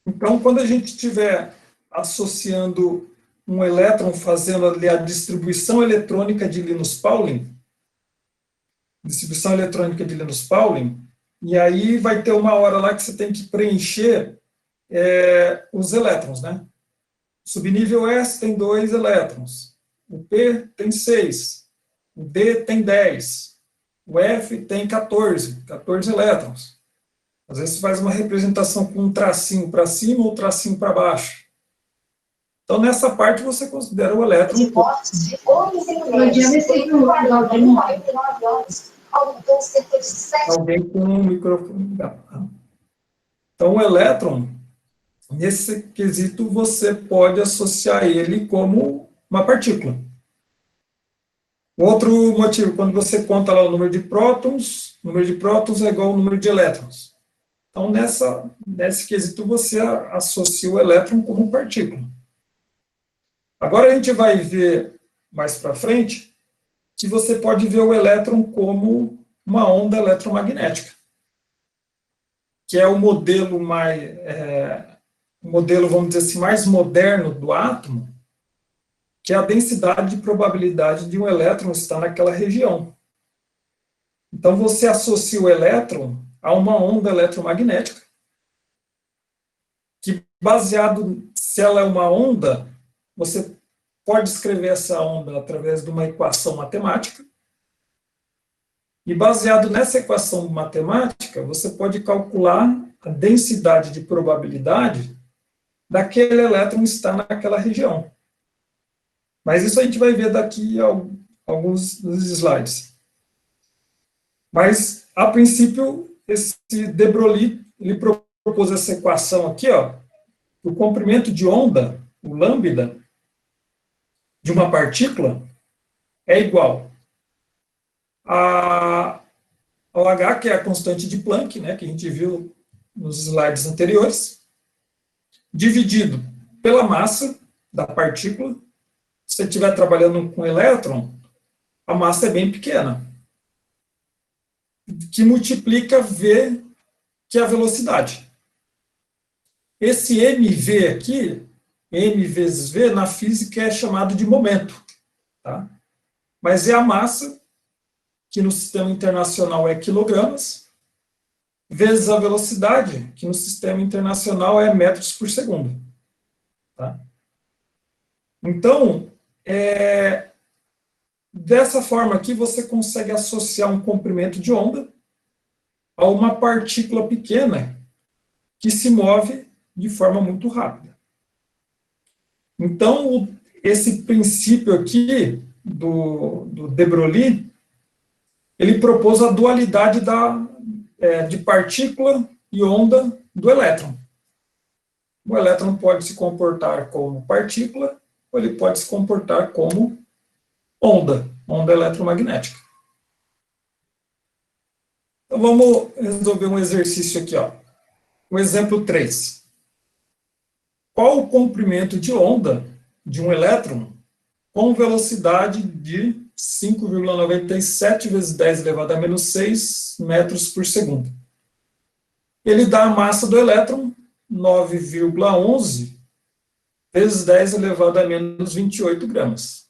Então, quando a gente estiver associando um elétron, fazendo ali a distribuição eletrônica de Linus Pauling, e aí vai ter uma hora lá que você tem que preencher os elétrons, né? O subnível S tem 2 elétrons, o P tem 6, o D tem 10, o F tem 14 elétrons. Às vezes você faz uma representação com um tracinho para cima ou um tracinho para baixo. Então, nessa parte, você considera o elétron... Alguém com um microfone... Então, o elétron, nesse quesito, você pode associar ele como uma partícula. Outro motivo, quando você conta lá o número de prótons é igual ao número de elétrons. Então, nesse quesito, você associa o elétron como partícula. Agora, a gente vai ver mais para frente que você pode ver o elétron como uma onda eletromagnética, que é o modelo vamos dizer assim, mais moderno do átomo, que é a densidade de probabilidade de um elétron estar naquela região. Então, você associa o elétron a uma onda eletromagnética, que, baseado, se ela é uma onda, você pode escrever essa onda através de uma equação matemática, e, baseado nessa equação matemática, você pode calcular a densidade de probabilidade daquele elétron estar naquela região. Mas isso a gente vai ver daqui alguns dos slides. Mas, a princípio, esse de Broglie, ele propôs essa equação aqui, ó, o comprimento de onda, o lambda, de uma partícula é igual ao H, que é a constante de Planck, né, que a gente viu nos slides anteriores, dividido pela massa da partícula. Se você estiver trabalhando com elétron, a massa é bem pequena, que multiplica V, que é a velocidade. Esse mv aqui, m vezes v, na física é chamado de momento, tá? Mas é a massa, que no sistema internacional é quilogramas, vezes a velocidade, que no sistema internacional é metros por segundo. Tá? Então, dessa forma aqui, você consegue associar um comprimento de onda a uma partícula pequena que se move de forma muito rápida. Então, esse princípio aqui do de Broglie, ele propôs a dualidade de partícula e onda do elétron. O elétron pode se comportar como partícula, ou ele pode se comportar como onda eletromagnética. Então, vamos resolver um exercício aqui, ó. O exemplo 3. Qual o comprimento de onda de um elétron com velocidade de 5,97 vezes 10 elevado a menos 6 metros por segundo? Ele dá a massa do elétron 9,11 vezes 10 elevado a menos 28 gramas.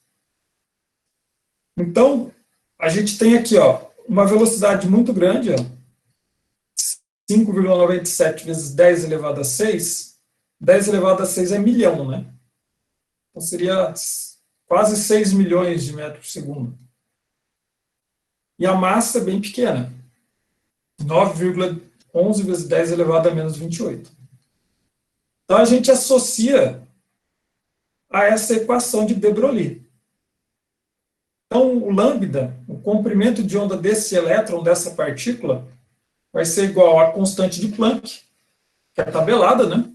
Então, a gente tem aqui, ó, uma velocidade muito grande, ó, 5,97 vezes 10 elevado a 6. 10 elevado a 6 é milhão, né? Então, seria quase 6 milhões de metros por segundo. E a massa é bem pequena, 9,11 vezes 10 elevado a menos 28. Então, a gente associa a essa equação de de Broglie. Então, o lambda, o comprimento de onda desse elétron, dessa partícula, vai ser igual à constante de Planck, que é tabelada, né?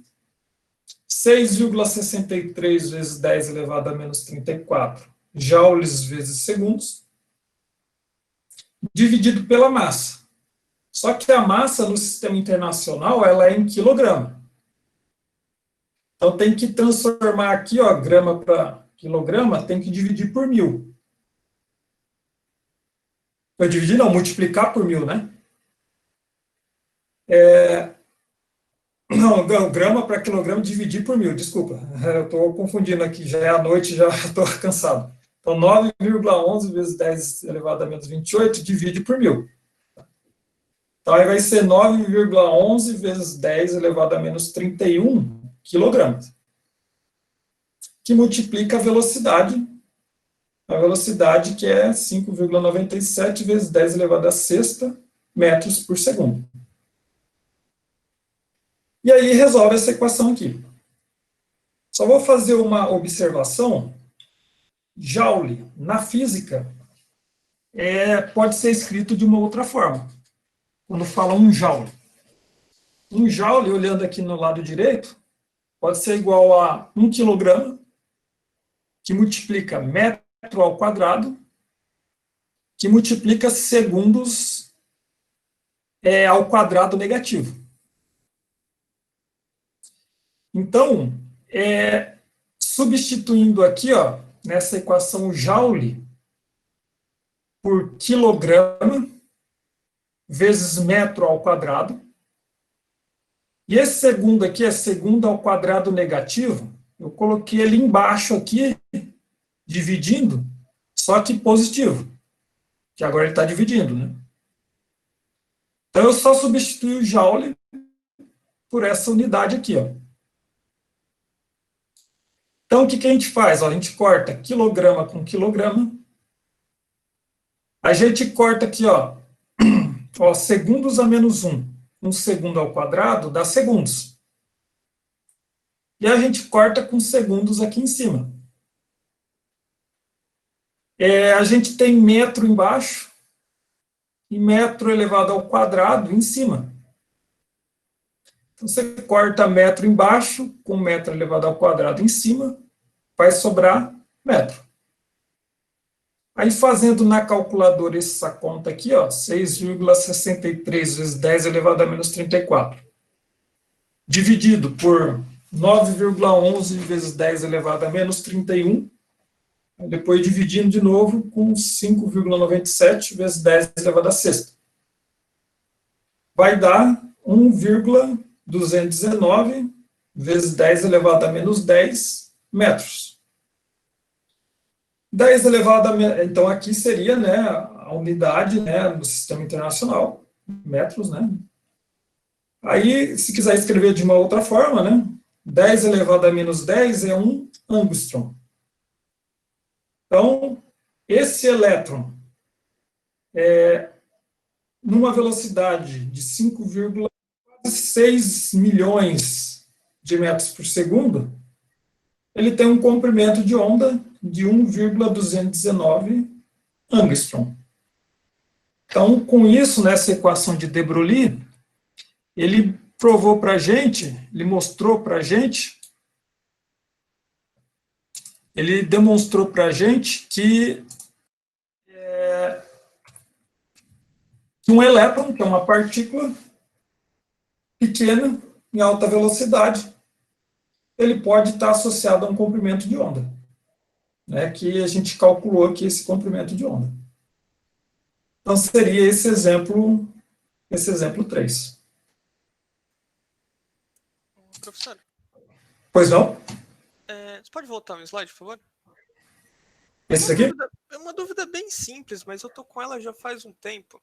6,63 vezes 10 elevado a menos 34 joules vezes segundos, dividido pela massa. Só que a massa no sistema internacional, ela é em quilograma. Então, tem que transformar aqui, ó, grama para quilograma, tem que dividir por 1000. Eu dividir, não, multiplicar por 1000, né? Não, grama para quilograma, dividir por 1000, desculpa. Eu estou confundindo aqui, já é à noite, já estou cansado. Então, 9,11 vezes 10 elevado a menos 28, divide por 1000. Então, aí vai ser 9,11 vezes 10 elevado a menos 31 quilogramas, que multiplica a velocidade que é 5,97 vezes 10 elevado a sexta metros por segundo. E aí resolve essa equação aqui. Só vou fazer uma observação. Joule, na física, pode ser escrito de uma outra forma. Quando fala 1 joule. 1 joule, olhando aqui no lado direito, pode ser igual a 1 quilograma, que multiplica metro ao quadrado, que multiplica segundos ao quadrado negativo. Então, substituindo aqui, ó, nessa equação Joule por quilograma vezes metro ao quadrado, e esse segundo aqui é segundo ao quadrado negativo, eu coloquei ele embaixo aqui, dividindo, só que positivo, que agora ele está dividindo, né? Então, eu só substituo o Joule por essa unidade aqui, ó. Então, o que a gente faz? Ó, a gente corta quilograma com quilograma. A gente corta aqui, ó, segundos a menos 1. 1 segundo ao quadrado dá segundos. E a gente corta com segundos aqui em cima. A gente tem metro embaixo e metro elevado ao quadrado em cima. Então, você corta metro embaixo com metro elevado ao quadrado em cima, vai sobrar metro. Aí, fazendo na calculadora essa conta aqui, ó, 6,63 vezes 10 elevado a menos 34, dividido por 9,11 vezes 10 elevado a menos 31, depois dividindo de novo com 5,97 vezes 10 elevado a sexta. Vai dar 1,219 vezes 10 elevado a menos 10 metros. 10 elevado a... Então, aqui seria, né, a unidade, né, no sistema internacional, metros, né? Aí, se quiser escrever de uma outra forma, né, 10 elevado a menos 10 é 1 angstrom. Então, esse elétron, numa velocidade de 5,6 milhões de metros por segundo, ele tem um comprimento de onda de 1,219 angstrom. Então, com isso, nessa equação de de Broglie, ele provou para a gente, ele mostrou para a gente, ele demonstrou para a gente que um elétron, que é uma partícula pequena, em alta velocidade, ele pode estar associado a um comprimento de onda, né, que a gente calculou aqui esse comprimento de onda. Então, seria esse exemplo 3. Professor? Pois não? Você pode voltar um slide, por favor? Esse aqui? É uma dúvida bem simples, mas eu tô com ela já faz um tempo.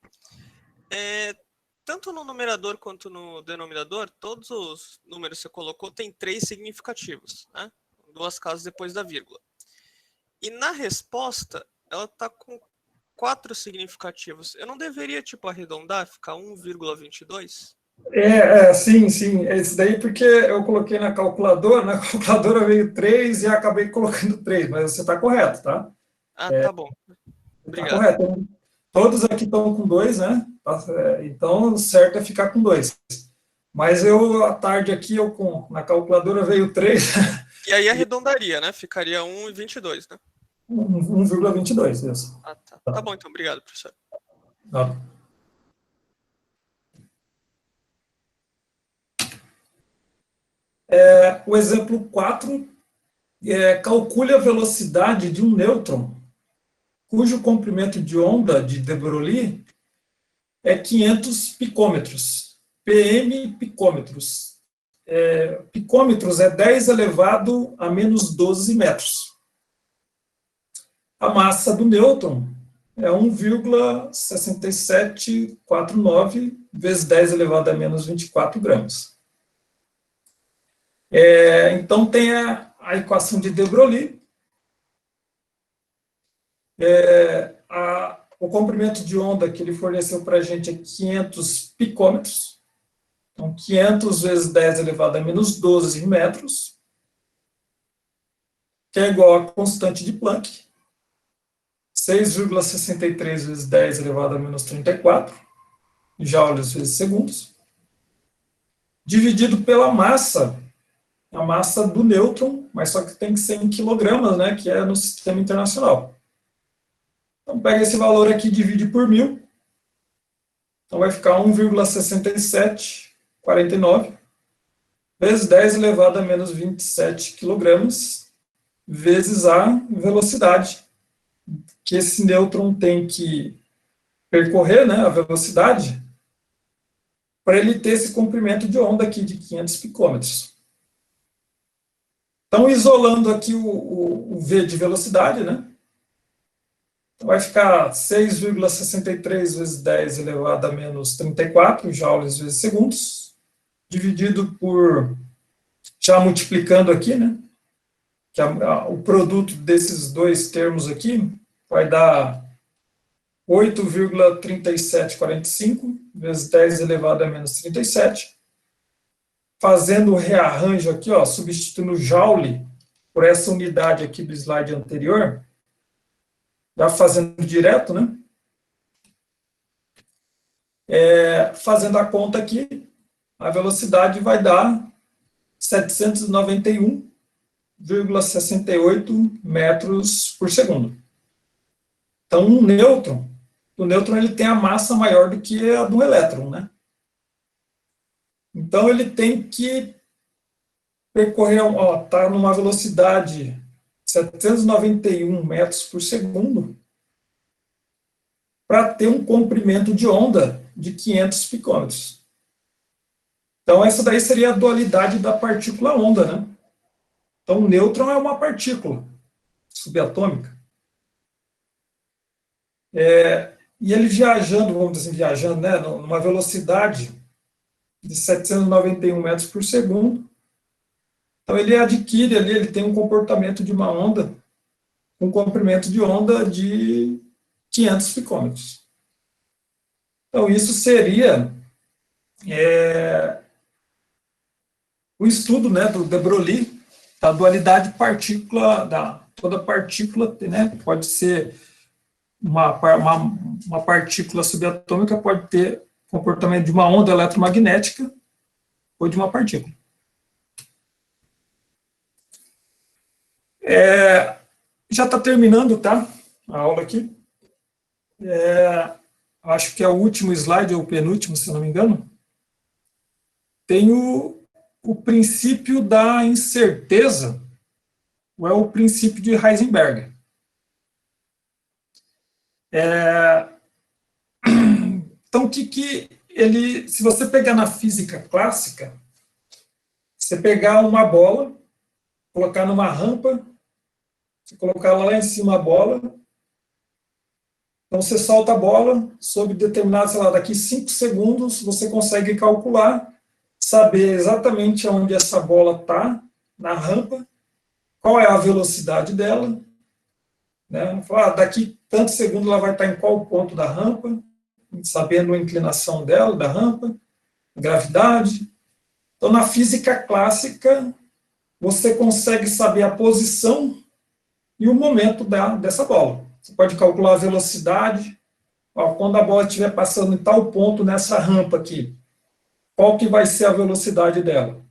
Tanto no numerador quanto no denominador, todos os números que você colocou têm 3 significativos, né? 2 casas depois da vírgula. E na resposta, ela está com 4 significativos. Eu não deveria, arredondar, ficar 1,22? Sim. Esse daí porque eu coloquei na calculadora veio 3 e acabei colocando 3, mas você está correto, tá? Tá bom. Obrigado. Tá correto. Todos aqui estão com 2, né? Então, o certo é ficar com 2. Mas à tarde aqui, na calculadora veio 3. E aí arredondaria, né? Ficaria 1,22, né? 1,22, isso. Tá. Tá bom, então. Obrigado, professor. Tá. O exemplo 4 calcule a velocidade de um nêutron cujo comprimento de onda de de Broglie é 500 picômetros. PM picômetros. Picômetros é 10 elevado a menos 12 metros. A massa do nêutron é 1,6749 vezes 10 elevado a menos 24 gramas. Então, tem a equação de de Broglie. O comprimento de onda que ele forneceu para a gente é 500 picômetros. Então, 500 vezes 10 elevado a menos 12 metros, que é igual a constante de Planck, 6,63 vezes 10 elevado a menos 34, joules vezes segundos, dividido pela massa, a massa do nêutron, mas só que tem que ser em quilogramas, né, que é no sistema internacional. Então, pega esse valor aqui e divide por 1000. Então, vai ficar 1,6749 vezes 10 elevado a menos 27 quilogramas, vezes a velocidade que esse nêutron tem que percorrer, né, a velocidade, para ele ter esse comprimento de onda aqui de 500 picômetros. Então, isolando aqui o V de velocidade, né, então vai ficar 6,63 vezes 10 elevado a menos 34 joules vezes segundos, dividido por, já multiplicando aqui, né, que o produto desses dois termos aqui vai dar 8,3745 vezes 10 elevado a menos 37. Fazendo o rearranjo aqui, ó, substituindo o joule por essa unidade aqui do slide anterior, já fazendo direto, né? Fazendo a conta aqui, a velocidade vai dar 791,68 metros por segundo. Então, o nêutron ele tem a massa maior do que a do elétron, né? Então, ele tem que percorrer, está numa velocidade 791 metros por segundo para ter um comprimento de onda de 500 picômetros. Então, essa daí seria a dualidade da partícula-onda, né? Então, o nêutron é uma partícula subatômica. E ele viajando, vamos dizer assim, viajando, né, numa velocidade de 791 metros por segundo, então ele adquire ali, ele tem um comportamento de uma onda, um comprimento de onda de 500 picômetros. Então, isso seria o estudo, né, do de Broglie, da dualidade partícula, toda partícula, né, pode ser uma partícula subatômica, pode ter comportamento de uma onda eletromagnética ou de uma partícula. Já está terminando, tá, a aula aqui. Acho que é o último slide, ou o penúltimo, se não me engano. Tem o princípio da incerteza, ou é o princípio de Heisenberg. Então, o que ele, se você pegar na física clássica, você pegar uma bola, colocar numa rampa, você colocar lá em cima a bola, então você solta a bola, sob determinado, sei lá, daqui 5 segundos, você consegue calcular, saber exatamente onde essa bola está, na rampa, qual é a velocidade dela, né? Daqui tantos segundos ela vai estar em qual ponto da rampa, sabendo a inclinação dela, da rampa, a gravidade. Então, na física clássica, você consegue saber a posição e o momento dessa bola. Você pode calcular a velocidade, quando a bola estiver passando em tal ponto nessa rampa aqui, qual que vai ser a velocidade dela?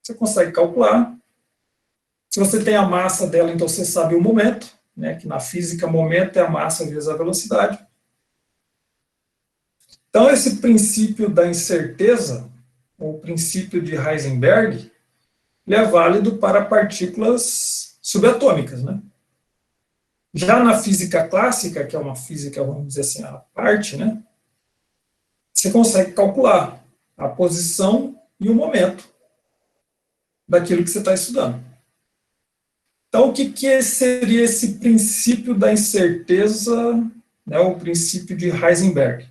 Você consegue calcular. Se você tem a massa dela, então você sabe o momento, né, que na física, momento é a massa vezes a velocidade. Então, esse princípio da incerteza, ou princípio de Heisenberg, ele é válido para partículas subatômicas, né? Já na física clássica, que é uma física, vamos dizer assim, à parte, né, você consegue calcular a posição e o momento daquilo que você está estudando. Então, o que seria esse princípio da incerteza, né, o princípio de Heisenberg?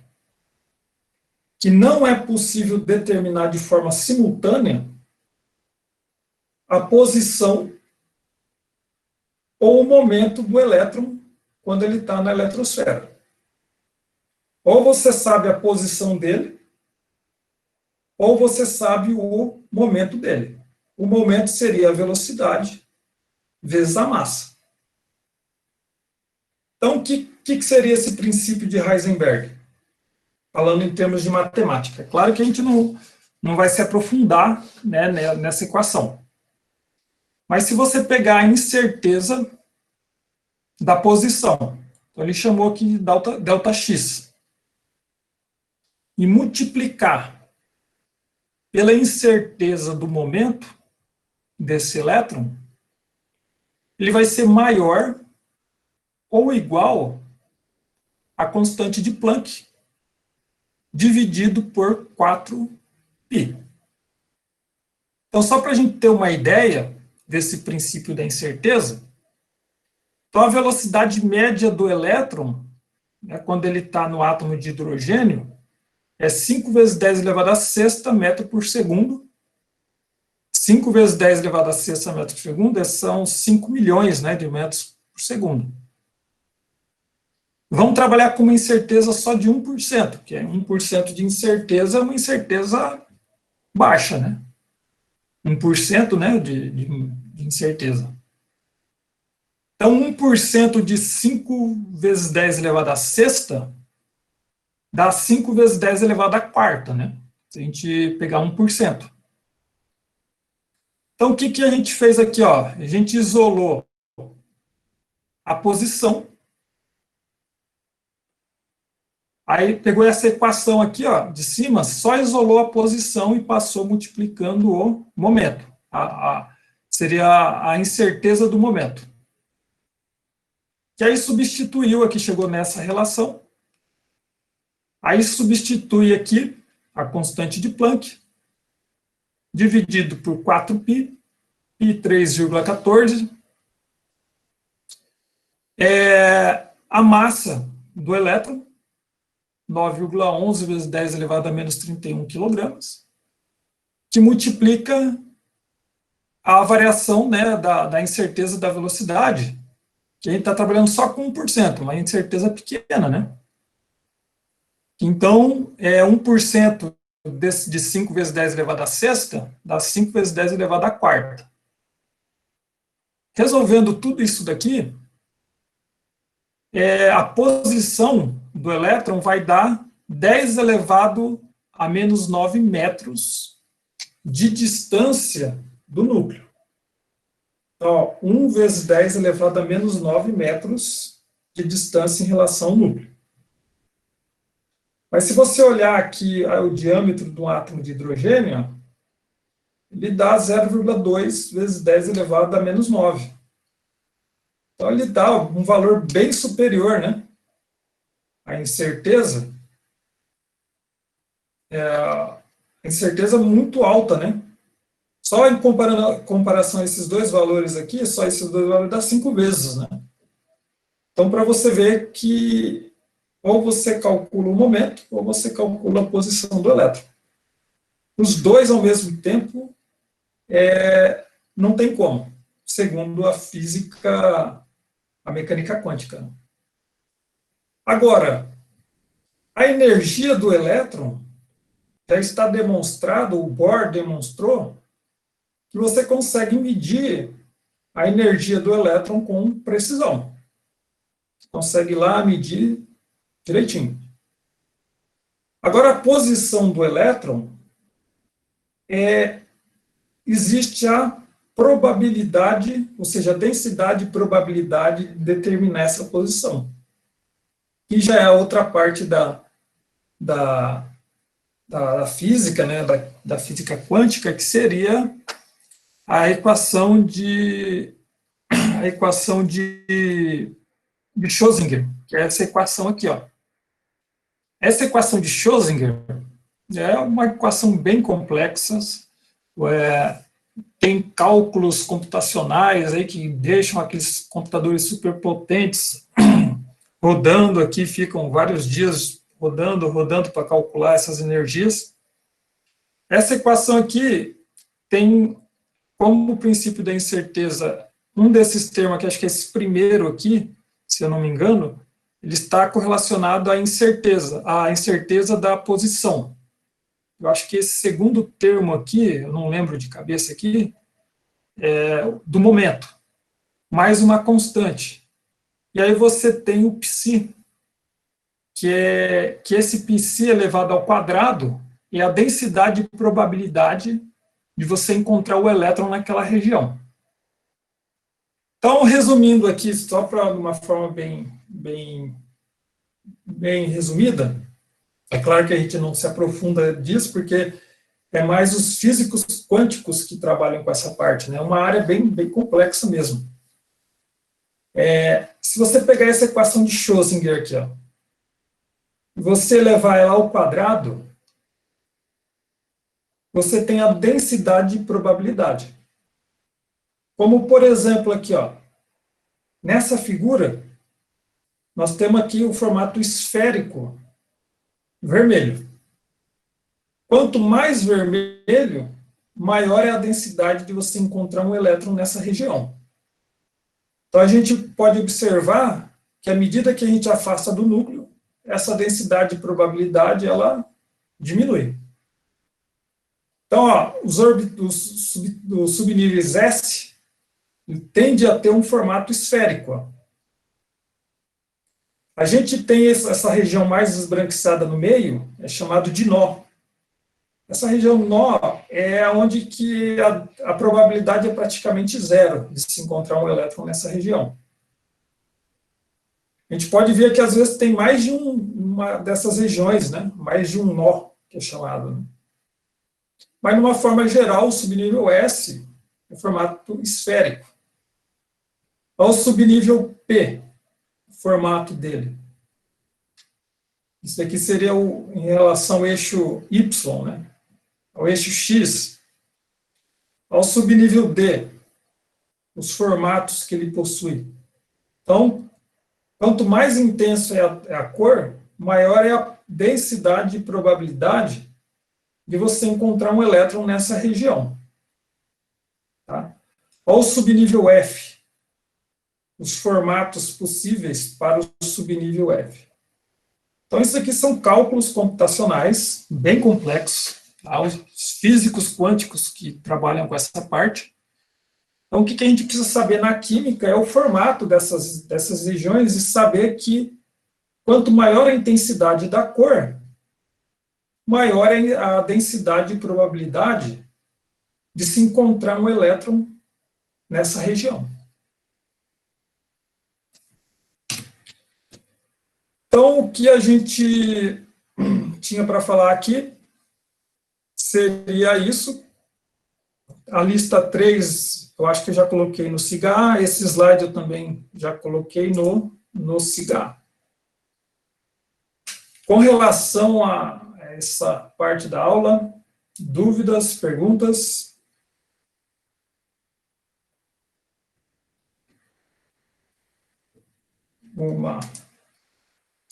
Que não é possível determinar de forma simultânea a posição ou o momento do elétron quando ele está na eletrosfera. Ou você sabe a posição dele, ou você sabe o momento dele. O momento seria a velocidade vezes a massa. Então, o que seria esse princípio de Heisenberg? Falando em termos de matemática. Claro que a gente não vai se aprofundar, né, nessa equação. Mas se você pegar a incerteza da posição, então ele chamou aqui de delta x, e multiplicar pela incerteza do momento desse elétron, ele vai ser maior ou igual à constante de Planck, dividido por 4π. Então, só para a gente ter uma ideia desse princípio da incerteza, então a velocidade média do elétron, né, quando ele está no átomo de hidrogênio, é 5 vezes 10 elevado a sexta metro por segundo. 5 vezes 10 elevado a sexta metro por segundo são 5 milhões, né, de metros por segundo. Vamos trabalhar com uma incerteza só de 1%, que é 1% de incerteza, é uma incerteza baixa, né? 1%, né, de incerteza. Então, 1% de 5 vezes 10 elevado à sexta dá 5 vezes 10 elevado à quarta, né? Se a gente pegar 1%. Então, o que, que a gente fez aqui? Ó? A gente isolou a posição. Aí pegou essa equação aqui, ó, de cima, só isolou a posição e passou multiplicando o momento. Seria a incerteza do momento. Que aí substituiu aqui, chegou nessa relação. Aí substitui aqui a constante de Planck, dividido por 4π, pi 3,14. A massa do elétron, 9,11 vezes 10 elevado a menos 31 quilogramas, que multiplica a variação, né, da incerteza da velocidade, que a gente está trabalhando só com 1%, uma incerteza pequena, né? Então, 1% de 5 vezes 10 elevado à sexta, dá 5 vezes 10 elevado à quarta. Resolvendo tudo isso daqui, a posição do elétron vai dar 10 elevado a menos 9 metros de distância do núcleo. Então, 1 vezes 10 elevado a menos 9 metros de distância em relação ao núcleo. Mas se você olhar aqui o diâmetro do átomo de hidrogênio, ele dá 0,2 vezes 10 elevado a menos 9. Então, ele dá um valor bem superior, né? A incerteza incerteza muito alta, né? Só em comparação a esses dois valores aqui, só esses dois valores dá 5 vezes, né? Então, para você ver que ou você calcula o momento, ou você calcula a posição do elétron. Os dois ao mesmo tempo, não tem como, segundo a física, a mecânica quântica. Agora, a energia do elétron já está demonstrado, o Bohr demonstrou, que você consegue medir a energia do elétron com precisão. Você consegue lá medir direitinho. Agora, a posição do elétron, existe a probabilidade, ou seja, a densidade e probabilidade de determinar essa posição. Que já é outra parte da física, né, da física quântica, que seria a equação de Schrödinger, que é essa equação aqui, ó. Essa equação de Schrödinger é uma equação bem complexa, tem cálculos computacionais aí que deixam aqueles computadores superpotentes rodando aqui, ficam vários dias rodando para calcular essas energias. Essa equação aqui tem como princípio da incerteza um desses termos, que acho que é esse primeiro aqui, se eu não me engano, ele está correlacionado à incerteza da posição. Eu acho que esse segundo termo aqui, eu não lembro de cabeça aqui, do momento, mais uma constante. E aí você tem o psi, que esse psi elevado ao quadrado é a densidade e probabilidade de você encontrar o elétron naquela região. Então, resumindo aqui, só para uma forma bem resumida, é claro que a gente não se aprofunda disso, porque é mais os físicos quânticos que trabalham com essa parte, né? É uma área bem complexa mesmo. Se você pegar essa equação de Schrödinger aqui, ó, você levar ela ao quadrado, você tem a densidade e probabilidade. Como, por exemplo, aqui, ó, nessa figura, nós temos aqui o formato esférico vermelho. Quanto mais vermelho, maior é a densidade de você encontrar um elétron nessa região. Então, a gente pode observar que, à medida que a gente afasta do núcleo, essa densidade e probabilidade, ela diminui. Então, ó, os subníveis S ele tende a ter um formato esférico. Ó. A gente tem essa região mais esbranquiçada no meio, é chamado de nó. Essa região nó é onde que a probabilidade é praticamente zero de se encontrar um elétron nessa região. A gente pode ver que às vezes tem mais de uma dessas regiões, né? Mais de um nó, que é chamado. Né? Mas, de uma forma geral, o subnível S é formato esférico. Olha o subnível P, o formato dele. Isso aqui seria em relação ao eixo Y, né? Ao eixo X. Olha o subnível D, os formatos que ele possui. Então, quanto mais intenso é a cor, maior é a densidade e probabilidade de você encontrar um elétron nessa região. Tá? Olha o subnível F, os formatos possíveis para o subnível F. Então, isso aqui são cálculos computacionais bem complexos, tá? Os físicos quânticos que trabalham com essa parte. Então, o que a gente precisa saber na química é o formato dessas regiões e saber que quanto maior a intensidade da cor, maior é a densidade e probabilidade de se encontrar um elétron nessa região. Então, o que a gente tinha para falar aqui seria isso. A lista 3, eu acho que eu já coloquei no CIGA. Esse slide eu também já coloquei no CIGA. Com relação a essa parte da aula, dúvidas, perguntas?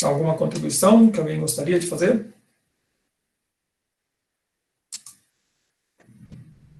Alguma contribuição que alguém gostaria de fazer?